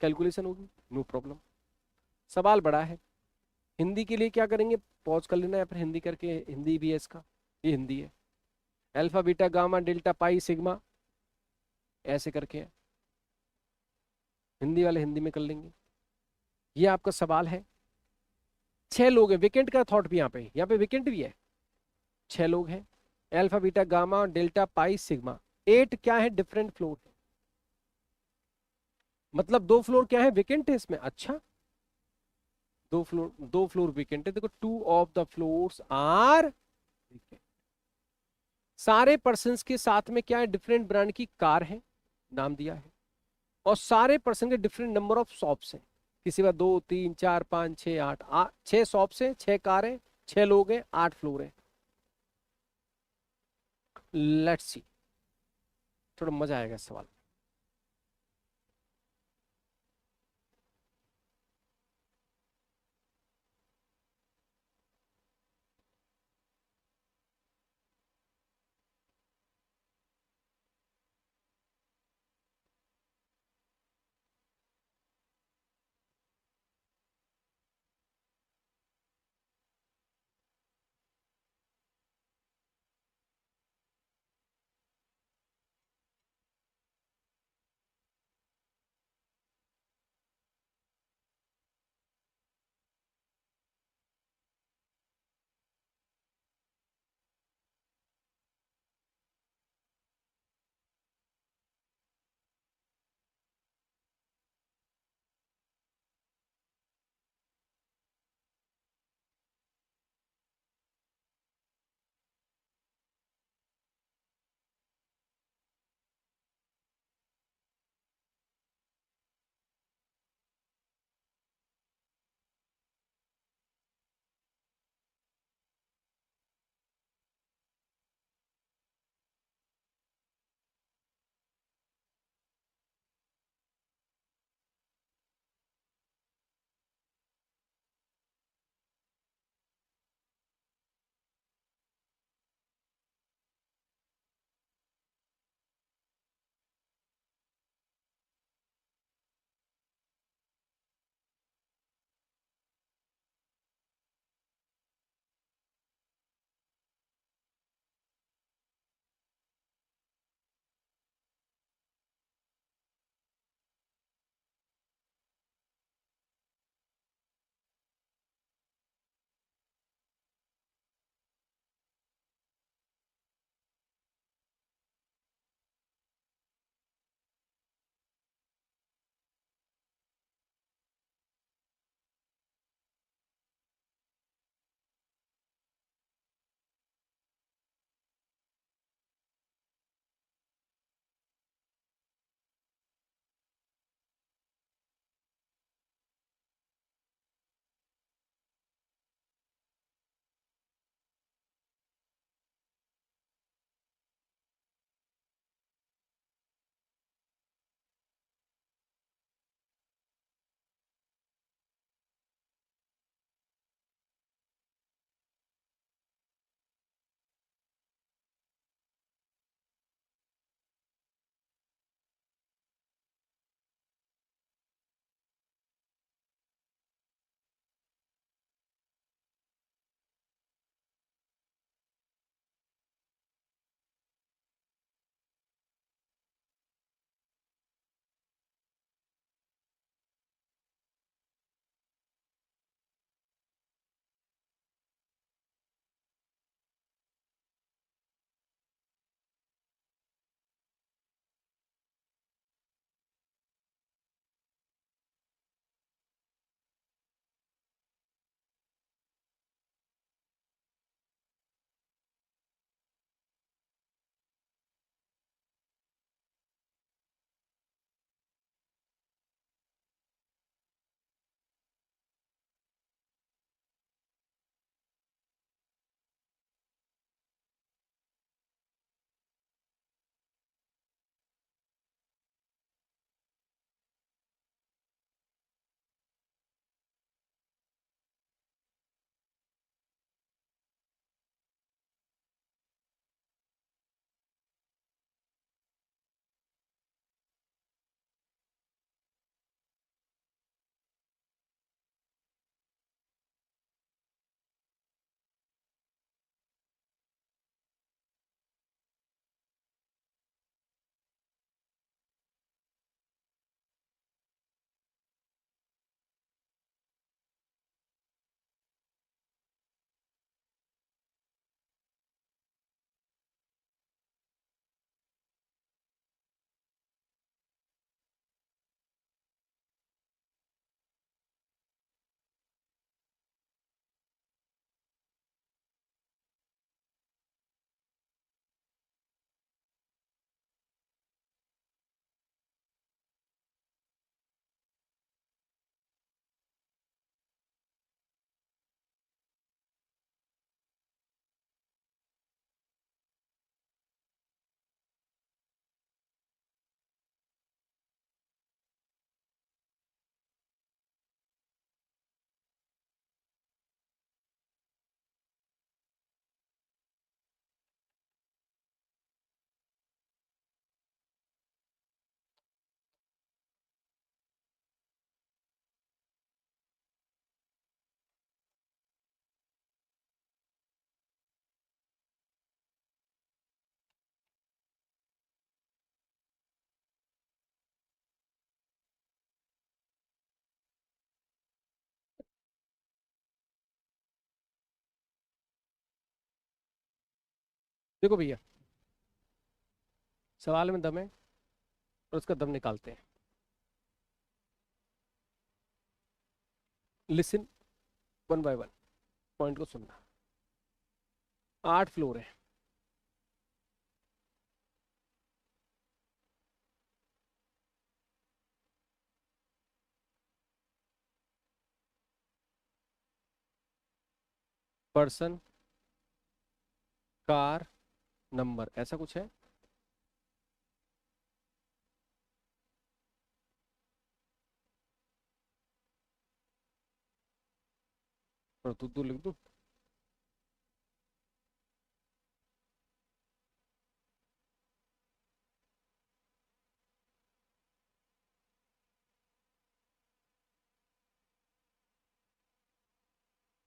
कैलकुलेशन होगी, नो प्रॉब्लम। सवाल बड़ा है, हिंदी के लिए क्या करेंगे, पॉज कर लेना या फिर हिंदी करके, हिंदी भी है इसका, ये हिंदी है, alpha beta gamma delta pi sigma ऐसे करके है, हिंदी वाले हिंदी में कर लेंगे। ये आपका सवाल है, 6 लोग हैं, विकेंट का थॉट भी यहाँ पे विकेंट भी है, 6 लोग हैं, alpha beta gamma delta pi sigma, 8 क्या है डिफरेंट फ्लोर है, मतलब 2 फ्लोर क्या है विकेंट है इसमें। अच्छा 2 फ्लोर विकेंट है, देखो 2 ऑफ द फ्लोर्स आर विकेंट। सारे पर्सन के साथ में क्या है डिफरेंट ब्रांड की कार है, नाम दिया है, और सारे पर्सन के डिफरेंट नंबर ऑफ शॉप्स हैं, किसी का 2 3 4 5 6 8 6 शॉप्स हैं, 6 कार है, 6 लोग हैं, 8 फ्लोर है। लेट्स सी, थोड़ा मजा आएगा इस सवाल। देखो भैया, सवाल में दम है और उसका दम निकालते हैं। Listen one by one, point को सुनना। 8 फ्लोर है। पर्सन, कार, नंबर, ऐसा कुछ है। और तू लिख दू।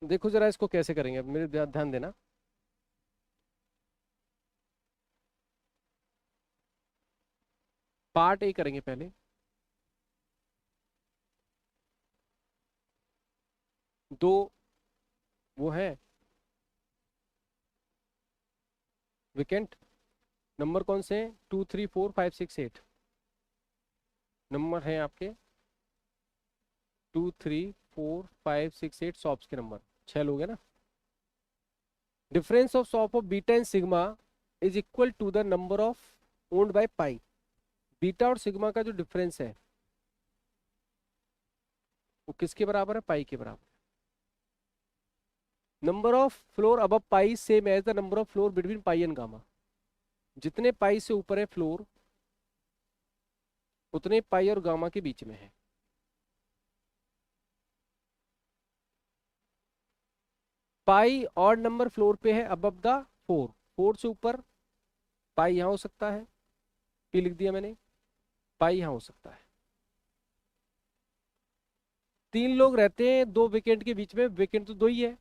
देखो जरा इसको कैसे करेंगे, अब मेरे ध्यान देना। पार्ट ए करेंगे पहले। दो वो है विकेंट। नंबर कौन से हैं? 2 3 4 5 6 8 नंबर हैं आपके। 2 3 4 5 6 8 शॉप्स के नंबर, 6 लोग हैं ना। Difference of shop of beta and sigma is equal to the number of owned by pi. Beta और सिग्मा का जो डिफरेंस है वो किसके बराबर है? पाई के बराबर। Number of floor above pi same as the number of floor between pi and gamma. जितने पाई से ऊपर है फ्लोर, उतने पाई और गामा के बीच में है। पाई और नंबर फ्लोर पे है अबव द 4, 4 से ऊपर। पाई यहाँ हो सकता है, पी लिख दिया मैंने। पाई यहाँ हो सकता है। 3 लोग रहते हैं 2 विकेंट के बीच में, विकेंट तो 2 ही है,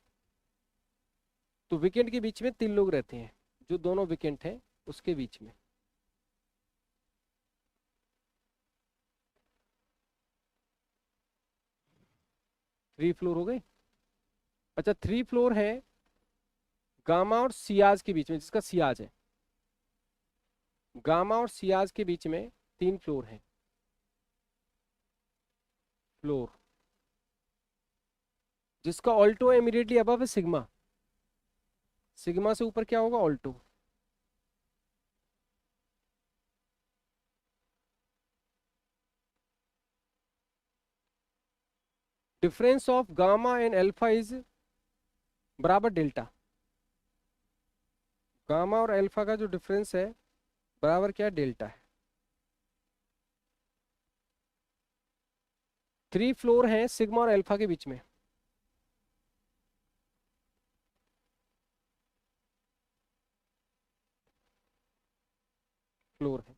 तो विकेंट के बीच में 3 लोग रहते हैं, जो दोनों विकेंट हैं उसके बीच में। थ्री फ्लोर हो गए। अच्छा, 3 फ्लोर है गामा और सियाज के बीच में, जिसका सियाज है। गामा और सियाज के बीच में 3 फ्लोर है। फ्लोर जिसका ऑल्टो इमीडिएटली अबव है सिग्मा। सिग्मा से ऊपर क्या होगा? Alto. Difference of gamma and alpha is बराबर डेल्टा। गामा और अल्फा का जो डिफरेंस है बराबर क्या है? डेल्टा है। 3 फ्लोर है सिग्मा और अल्फा के बीच में। फ्लोर है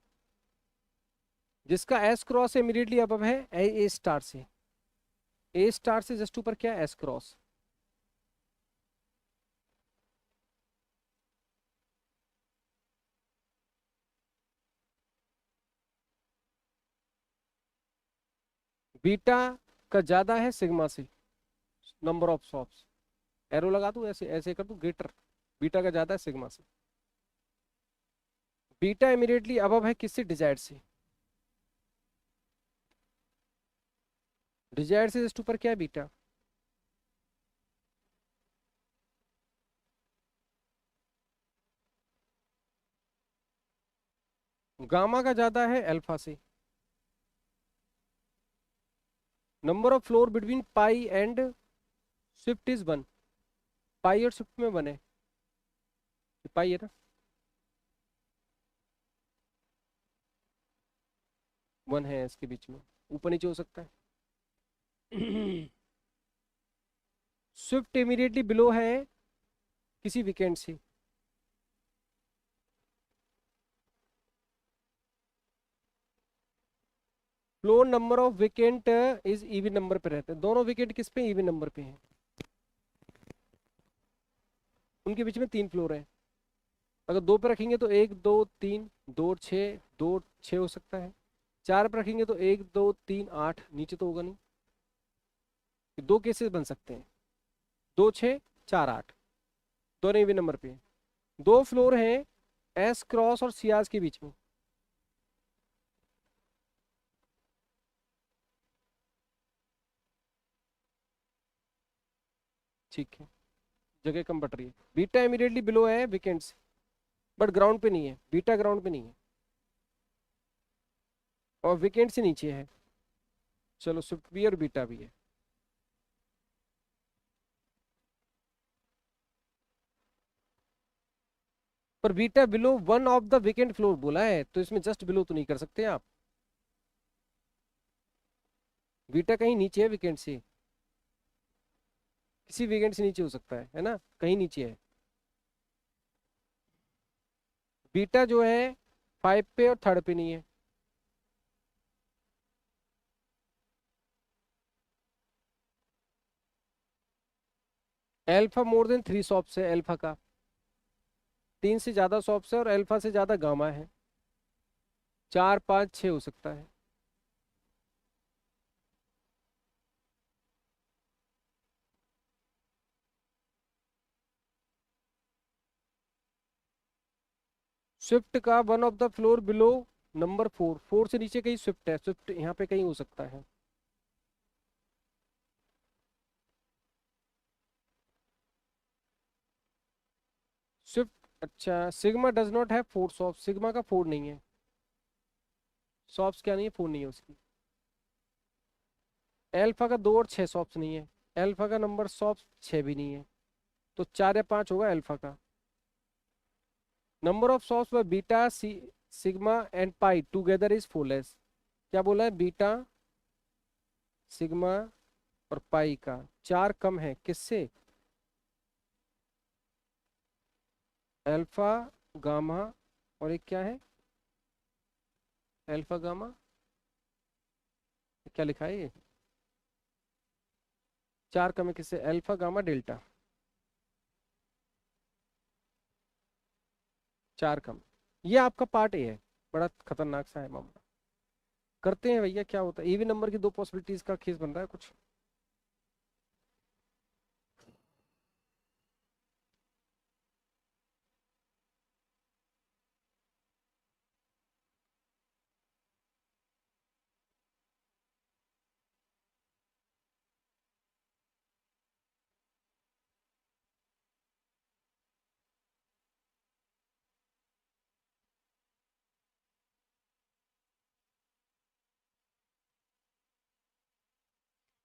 जिसका एस क्रॉस इमीडिएटली अबव है ए स्टार से। ए स्टार से जस्ट ऊपर क्या है? S cross. बीटा का ज्यादा है सिग्मा से, नंबर ऑफ शॉप्स। एरो लगा दूं, ऐसे ऐसे कर दूं, ग्रेटर। बीटा का ज्यादा है सिग्मा से। बीटा इमीडिएटली अबव है किससे? डिजायर्ड से। डिजायर्ड से जस्ट ऊपर क्या है? बीटा। गामा का ज्यादा है अल्फा से। Number of floor between pi and swift is 1। Pi और स्विफ्ट में 1 है। पाई है ना, 1 है इसके बीच में, ऊपर नीचे हो सकता है। स्विफ्ट इमीडिएटली बिलो है किसी वीकेंड से। Floor number of vacant is even number पे रहते हैं। दोनों विकेट किस पे? इवन नंबर पे हैं। उनके बीच में 3 फ्लोर है। अगर 2 पे रखेंगे तो 1 2 3, 2 6, 2 6 हो सकता है। 4 पे रखेंगे तो 1 2 3 8, नीचे तो होगा नहीं। 2 केसेस बन सकते हैं, 2 6 4 8, दोनों इवन नंबर पे हैं। 2 फ्लोर हैं एस क्रॉस और सियाज के बीच में। ठीक है, जगह कम पड़ रही है। बीटा इमीडिएटली बिलो है वीकेंड से, बट ग्राउंड पे नहीं है, बीटा ग्राउंड पे नहीं है और वीकेंड से नीचे है। चलो स्विफ्ट भी है और बीटा भी है। पर beta below one of the weekend floor बोला है, तो इसमें जस्ट बिलो तो नहीं कर सकते आप। बीटा कहीं नीचे है वीकेंड से, किसी वीकेंड से नीचे हो सकता है ना, कहीं नीचे है। बीटा जो है 5 पे और थर्ड पे नहीं है। एल्फा मोर देन 3 सॉप्स है एल्फा का, 3 से ज्यादा सॉप्स है और एल्फा से ज्यादा गामा है। 4 5 6 हो सकता है। स्विफ्ट का one of the floor below number 4, 4 से नीचे कहीं स्विफ्ट है, स्विफ्ट यहाँ पे कहीं हो सकता है। स्विफ्ट, अच्छा sigma does not have 4 shops, sigma का 4 नहीं है। सॉप्स क्या नहीं है, 4 नहीं है उसकी। एल्फा का 2 और 6 सॉप्स नहीं है। एल्फा का नंबर सॉप्स 6 भी नहीं है, तो 4 या 5 होगा एल्फा का। Number of shops by beta sigma and pi together is 4 less. क्या बोला है, बीटा सिग्मा और पाई का 4 कम है किससे, अल्फा गामा, और एक क्या है, अल्फा गामा, क्या लिखा है ये, 4 कम है किससे, अल्फा गामा डेल्टा, 4 कम। ये आपका पार्ट ए है, बड़ा खतरनाक सा है मामला। करते हैं भैया, क्या होता है, इवन नंबर की 2 पॉसिबिलिटीज का केस बन रहा है कुछ।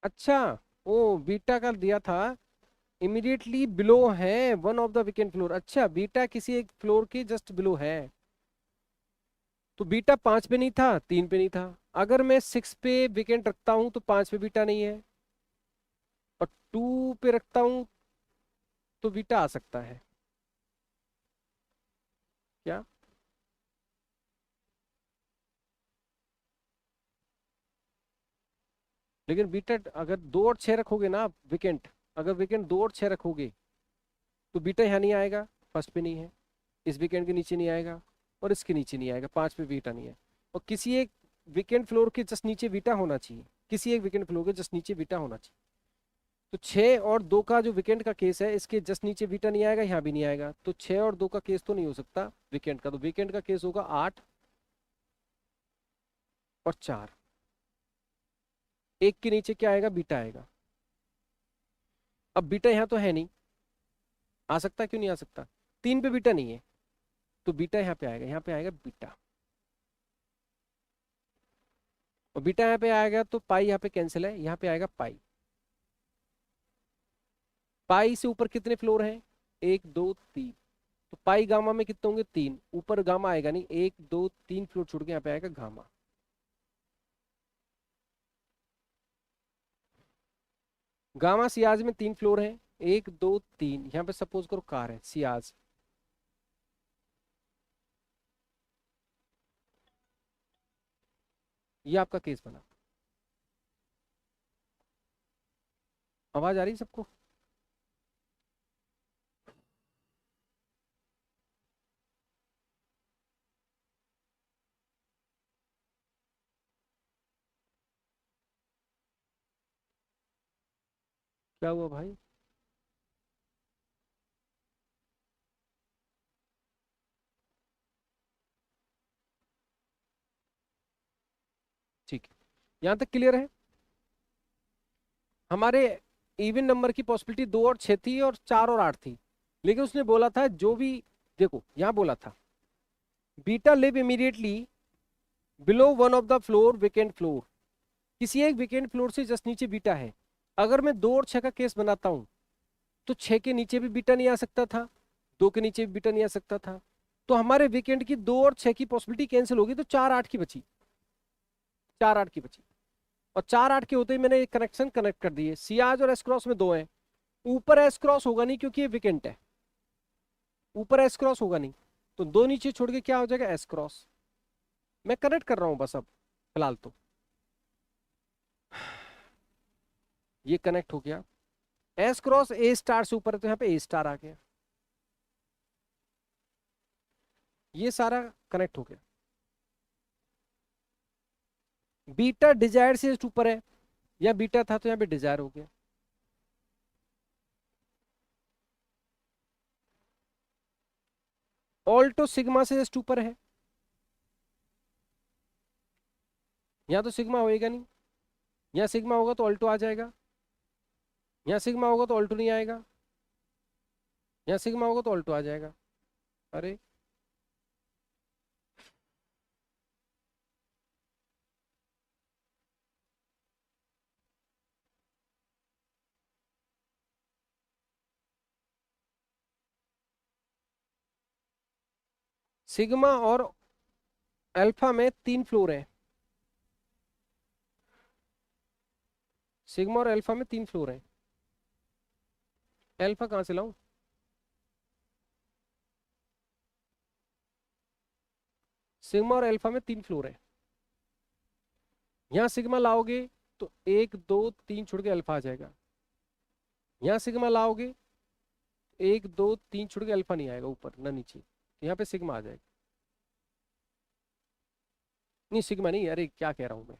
अच्छा, ओ बीटा का दिया था इमीडिएटली बिलो है one of the weekend floor. अच्छा, बीटा किसी एक फ्लोर के जस्ट बिलो है, तो बीटा 5 पे नहीं था, 3 पे नहीं था। अगर मैं 6 पे वीकेंड रखता हूं तो 5 पे बीटा नहीं है, और 2 पे रखता हूं तो बीटा आ सकता है। क्या, लेकिन बीटा अगर 2 और 6 रखोगे ना आप वीकेंड, अगर वीकेंड 2 और 6 रखोगे तो बीटा यहाँ नहीं आएगा, फर्स्ट पे नहीं है, इस वीकेंड के नीचे नहीं आएगा, और इसके नीचे नहीं आएगा, 5 पे बीटा नहीं है। और किसी एक वीकेंड फ्लोर के जस्ट नीचे बीटा होना चाहिए, किसी एक वीकेंड फ्लोर के जस्ट नीचे बीटा होना चाहिए। तो 6 और 2 का जो वीकेंड का केस है, इसके जस्ट नीचे बीटा नहीं आएगा, यहाँ भी नहीं आएगा, तो 6 और 2 का केस तो नहीं हो सकता वीकेंड का, तो वीकेंड का केस होगा 8 और 4। एक के नीचे क्या आएगा, बीटा आएगा। अब बीटा यहाँ तो है नहीं, आ सकता है, क्यों नहीं आ सकता, 3 पे बीटा नहीं है, तो बीटा यहाँ पे आएगा, यहाँ पे आएगा बीटा, और बीटा यहाँ पे आएगा तो पाई यहाँ पे कैंसिल है, यहाँ पे आएगा पाई। पाई से ऊपर कितने फ्लोर हैं, 1 2 3, तो पाई गामा में कितने होंगे, 3, ऊपर गामा आएगा नहीं, 1 2 3 फ्लोर छोड़ के यहाँ पे आएगा गामा। गामा सियाज में 3 फ्लोर हैं, 1 2 3, यहाँ पे सपोज करो कार है सियाज। ये आपका केस बना। आवाज आ रही है सबको। क्या हुआ भाई, यहां तक क्लियर है? हमारे इवन नंबर की पॉसिबिलिटी 2 और 6 थी और 4 और 8 थी, लेकिन उसने बोला था जो भी, देखो यहां बोला था beta live immediately below one of the floor vacant floor, किसी एक वेकेंट फ्लोर से जस्ट नीचे बीटा है। अगर मैं 2 और 6 का केस बनाता हूं तो 6 के नीचे भी बीटा नहीं आ सकता था, 2 के नीचे भी बीटा नहीं आ सकता था, तो हमारे वीकेंड की 2 और 6 की पॉसिबिलिटी कैंसिल होगी, तो 4 8 की बची, 4 8 की बची। और 4 8 के होते ही मैंने एक कनेक्शन कनेक्ट कर दिए, सी आज और एस क्रॉस में 2 है, ऊपर एस क्रॉस होगा नहीं क्योंकि ये वीकेंट है, ऊपर एस क्रॉस होगा नहीं, तो 2 नीचे छोड़ के क्या हो जाएगा, एस क्रॉस। मैं कनेक्ट कर रहा हूं बस अब फिलहाल तो, ये कनेक्ट हो गया, एस क्रॉस ए स्टार से ऊपर है तो यहाँ पे ए स्टार आ गया, ये सारा कनेक्ट हो गया। बीटा डिजायर से ऊपर है, या बीटा था तो यहाँ पे डिजायर हो गया। ऑल्टो सिग्मा से जस्ट ऊपर है, यहाँ तो सिग्मा होएगा नहीं, यहाँ सिग्मा होगा तो ऑल्टो आ जाएगा, यहाँ सिग्मा होगा तो ऑल्टो नहीं आएगा, यहाँ सिग्मा होगा तो ऑल्टो आ जाएगा। अरे सिग्मा और अल्फा में 3 फ्लोर है, सिग्मा और अल्फा में 3 फ्लोर है, अल्फा कहाँ से लाऊं, सिग्मा और अल्फा में 3 फ्लोर है, यहाँ सिग्मा लाओगे तो 1 2 3 छोड़ के अल्फा आ जाएगा, यहाँ सिग्मा लाओगे 1 2 3 छोड़ के अल्फा नहीं आएगा ऊपर ना नीचे, तो यहाँ पे सिग्मा आ जाएगा। नहीं सिग्मा नहीं, अरे क्या कह रहा हूँ मैं,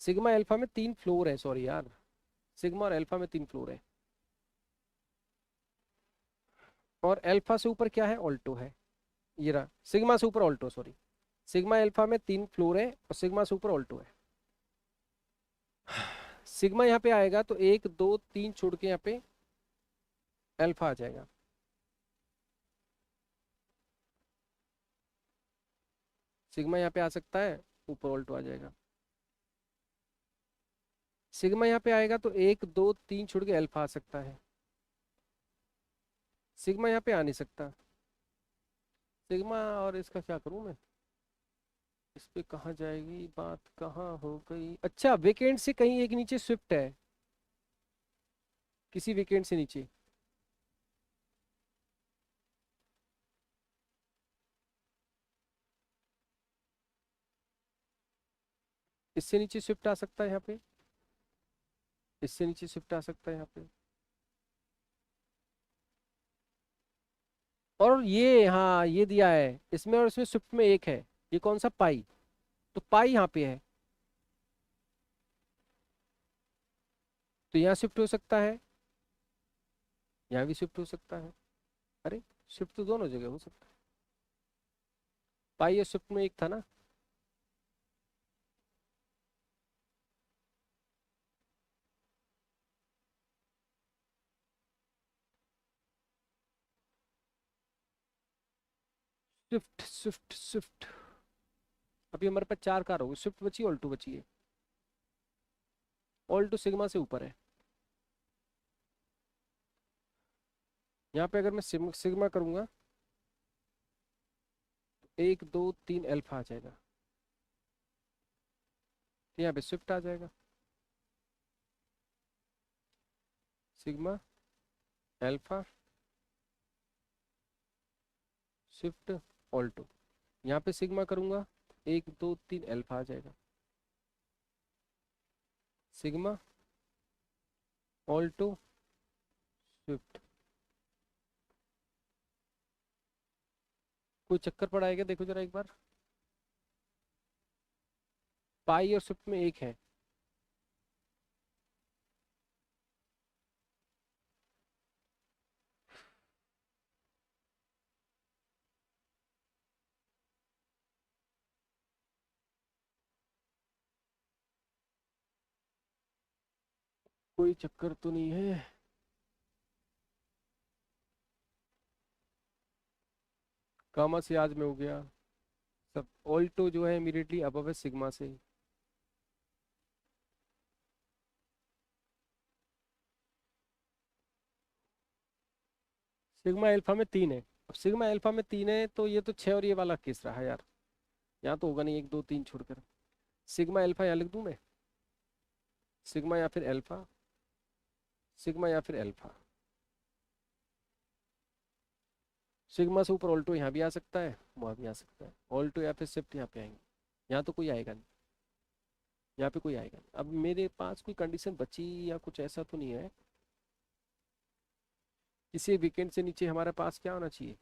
सिग्मा अल्फा में 3 फ्लोर है, सॉरी यार, सिग्मा और अल्फा में 3 फ्लोर है, और अल्फा से ऊपर क्या है, ऑल्टो है, ये रहा सिग्मा से ऊपर ऑल्टो, सॉरी, सिग्मा अल्फा में 3 फ्लोर है और सिग्मा से ऊपर ऑल्टो है। सिग्मा यहाँ पे आएगा तो 1 2 3 छोड़ के यहाँ पे अल्फा आ जाएगा, सिग्मा यहाँ पे आ सकता है, ऊपर ऑल्टो आ जाएगा, सिग्मा यहाँ पे आएगा तो 1 2 3 छोड़ के अल्फा आ सकता है, सिग्मा यहाँ पे आ नहीं सकता, सिग्मा, और इसका क्या करूं मैं, इस पे कहाँ जाएगी बात, कहाँ हो गई, अच्छा वेकेंट से कहीं एक नीचे स्विफ्ट है, किसी वेकेंट से नीचे, इससे नीचे स्विफ्ट आ सकता है यहाँ पे, इससे नीचे स्विफ्ट आ सकता है यहाँ पे, और ये हाँ ये दिया है इसमें, और इसमें स्विफ्ट में एक है, ये कौन सा, पाई, तो पाई यहाँ पे है, तो यहाँ शिफ्ट हो सकता है, यहाँ भी शिफ्ट हो सकता है, अरे शिफ्ट तो दोनों जगह हो सकता है, पाई और शिफ्ट में एक था ना, स्विफ्ट स्विफ्ट स्विफ्ट, अभी हमारे पास 4 कार हो गई, स्विफ्ट बची, ऑल्टो बची है, ऑल्टो सिग्मा से ऊपर है, यहाँ पे अगर मैं सिग्मा करूंगा 1 2 3 अल्फा आ जाएगा, तो यहाँ पे स्विफ्ट आ जाएगा, सिग्मा अल्फा स्विफ्ट ऑल्टो, यहाँ पे सिग्मा करूंगा 1 2 3 अल्फा आ जाएगा, सिग्मा ऑल्टो स्विफ्ट, कोई चक्कर पड़ा है क्या, देखो जरा एक बार, पाई और स्विफ्ट में एक है, कोई चक्कर तो नहीं है। गामा से आज में हो गया सब। ऑल्टो जो है इमीडिएटली अबव है सिग्मा से। सिग्मा अल्फा में 3 है। अब सिग्मा अल्फा में 3 है तो ये तो 6 और ये वाला केस रहा यार। यहाँ तो होगा नहीं, 1 2 3 छोड़कर। सिग्मा अल्फा यहाँ लिख दूं मैं, सिग्मा या फिर अल्फा, सिग्मा या फिर अल्फा। सिग्मा से ऊपर ऑल्टो यहाँ भी आ सकता है, वहाँ भी आ सकता है। ऑल्टो या फिर शिफ्ट यहाँ पे आएंगे। यहाँ तो कोई आएगा नहीं, यहाँ पे कोई आएगा नहीं। अब मेरे पास कोई कंडीशन बची या कुछ ऐसा तो नहीं है। किसी वीकेंड से नीचे हमारे पास क्या होना चाहिए,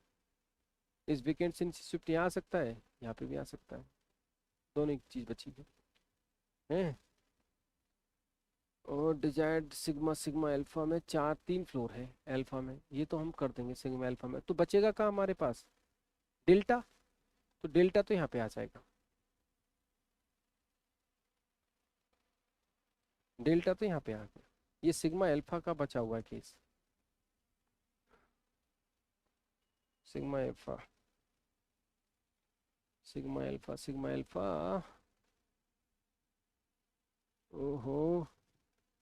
इस वीकेंड से नीचे शिफ्ट यहाँ आ सकता है, यहाँ पे भी आ सकता है। दोनों एक चीज़ बची है। और डिजायर्ड सिग्मा, सिग्मा अल्फा में 3 फ्लोर है अल्फा में, ये तो हम कर देंगे सिग्मा अल्फा में। तो बचेगा कहाँ हमारे पास, डेल्टा। तो डेल्टा तो यहाँ पे आ जाएगा, डेल्टा तो यहाँ पे आ गया। ये सिग्मा अल्फा का बचा हुआ है case. Sigma alpha, sigma alpha, sigma alpha. ओहो,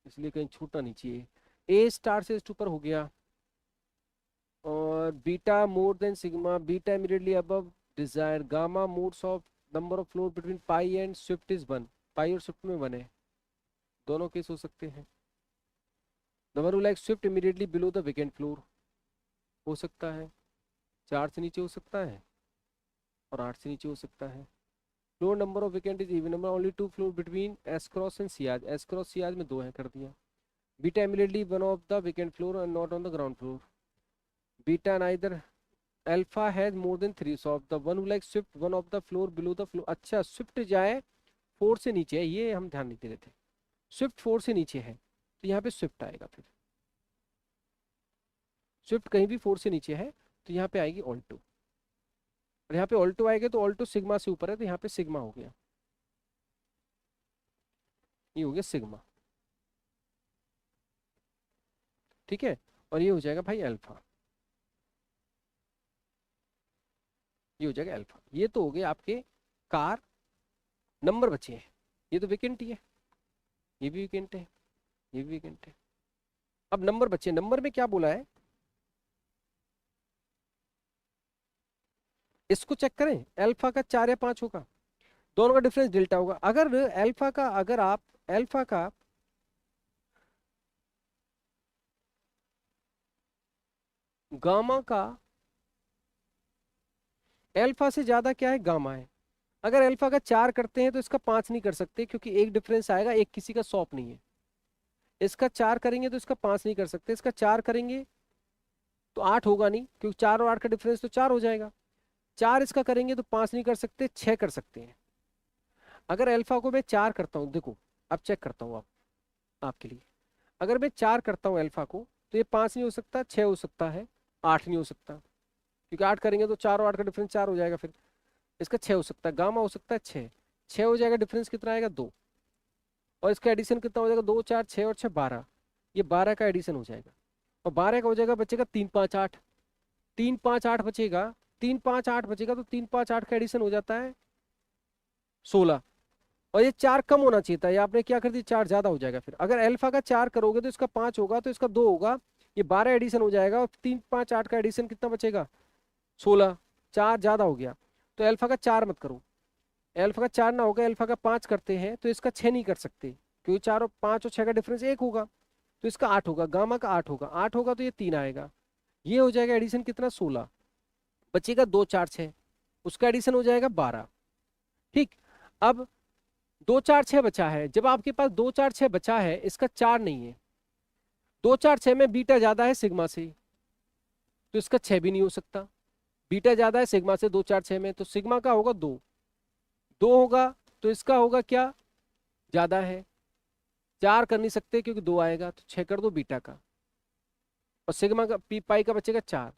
इसलिए कहीं छूटना नहीं चाहिए। ए स्टार से ऊपर हो गया। और beta more than sigma, beta immediately above desire, gamma modes of number of floor between pi and swift is 1। Pi और स्विफ्ट में 1 है, दोनों केस हो सकते हैं। Number like Swift immediately below the vacant floor हो सकता है, 4 से नीचे हो सकता है और 8 से नीचे हो सकता है। Floor number of vacant is even number, only 2 floor between S cross and Ciaz. S cross Ciaz में 2 है, कर दिया। Beta immediately one of the vacant floor and not on the ground floor. Beta neither alpha has more than 3 so of the one who like Swift one of the floor below the floor. अच्छा, Swift जाए 4 से नीचे है, ये हम ध्यान नहीं दे रहे थे। स्विफ्ट 4 से नीचे है तो यहाँ पे स्विफ्ट आएगा। फिर स्विफ्ट कहीं भी 4 से नीचे है तो यहाँ पे आएगी ऑल्टो। और यहाँ पे ऑल्टो आएगा तो ऑल्टो सिग्मा से ऊपर है तो यहाँ पे सिग्मा हो गया, ये हो गया सिग्मा। ठीक है, और ये हो जाएगा भाई अल्फा, ये हो जाएगा अल्फा। ये तो हो गए आपके कार नंबर बचे हैं। ये तो वेकेंट ही है, ये भी वेकेंट है, ये भी वेकेंट है। अब नंबर बचे, नंबर में क्या बोला है, इसको चेक करें। अल्फा का 4 या 5 होगा, दोनों का डिफरेंस डेल्टा होगा। अगर अल्फा का, अगर आप अल्फा का गामा का, अल्फा से ज्यादा क्या है, गामा है। अगर अल्फा का 4 करते हैं तो इसका 5 नहीं कर सकते क्योंकि एक डिफरेंस आएगा, एक किसी का सॉप नहीं है। इसका 4 करेंगे तो इसका 5 नहीं कर सकते, इसका 4 करेंगे तो 8 होगा नहीं क्योंकि 4 और 8 का डिफरेंस तो 4 हो जाएगा। 4 इसका करेंगे तो 5 नहीं कर सकते, 6 कर सकते हैं। अगर अल्फा को मैं 4 करता हूँ, देखो अब चेक करता हूँ आप आपके लिए। अगर मैं 4 करता हूँ अल्फा को तो ये 5 नहीं हो सकता, 6 हो सकता है, 8 नहीं हो सकता क्योंकि 8 करेंगे तो 4 और 8 का डिफरेंस 4 हो जाएगा। फिर इसका 6 हो सकता है, गामा हो सकता है 6, 6 हो जाएगा, डिफरेंस कितना आएगा 2। और इसका एडिशन कितना हो जाएगा, 2 4 6 और 6 12, ये 12 का एडिशन हो जाएगा। और 12 का हो जाएगा, बचेगा 3 5 8, 3 5 8 बचेगा, 3 5 8 बचेगा तो 3 5 8 का एडिशन हो जाता है 16। और ये 4 कम होना चाहिए था, ये आपने क्या कर दिया, 4 ज्यादा हो जाएगा। फिर अगर अल्फा का 4 करोगे तो इसका 5 होगा तो इसका 2 होगा, ये 12 एडिशन हो जाएगा। और 3 5 8 का एडिशन कितना बचेगा 16, 4 ज्यादा हो गया। तो अल्फा का 4 मत करो, अल्फा का 4 ना होगा, अल्फा का 5 करते हैं तो इसका 6 नहीं कर सकते क्योंकि 4 और 5 और 6 का डिफरेंस 1 होगा तो इसका 8 होगा, गामा का 8 होगा, 8 होगा तो ये 3 आएगा, ये हो जाएगा एडिशन कितना 16। बचेगा 2 4 6, उसका एडिशन हो जाएगा 12। ठीक, अब 2 4 6 बचा है, जब आपके पास 2 4 6 बचा है, इसका 4 नहीं है, 2 4 6 में बीटा ज्यादा है सिग्मा से तो इसका 6 भी नहीं हो सकता। बीटा ज्यादा है सिग्मा से 2 4 6 में, तो सिग्मा का होगा 2, 2 होगा तो इसका होगा क्या, ज्यादा है, 4 कर नहीं सकते क्योंकि 2 आएगा तो 6 कर दो बीटा का, और सिग्मा का पाई का बचेगा 4।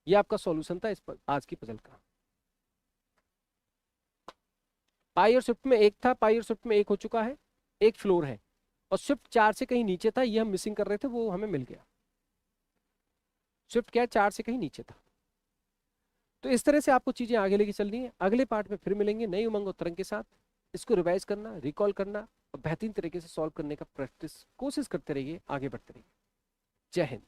ये आपका सॉल्यूशन था इस पर आज की पजल का। पाई और शिफ्ट में 1 था, पाई और शिफ्ट में 1 हो चुका है, 1 फ्लोर है। और स्विफ्ट 4 से कहीं नीचे था, ये हम मिसिंग कर रहे थे, वो हमें मिल गया। स्विफ्ट क्या है, 4 से कहीं नीचे था। तो इस तरह से आपको चीजें आगे लेके चलनी है। अगले पार्ट में फिर मिलेंगे नई उमंग और तरंग के साथ। इसको रिवाइज करना, रिकॉल करना और बेहतरीन तरीके से सॉल्व करने का प्रैक्टिस कोशिश करते रहिए, आगे बढ़ते रहिए। जय हिंद।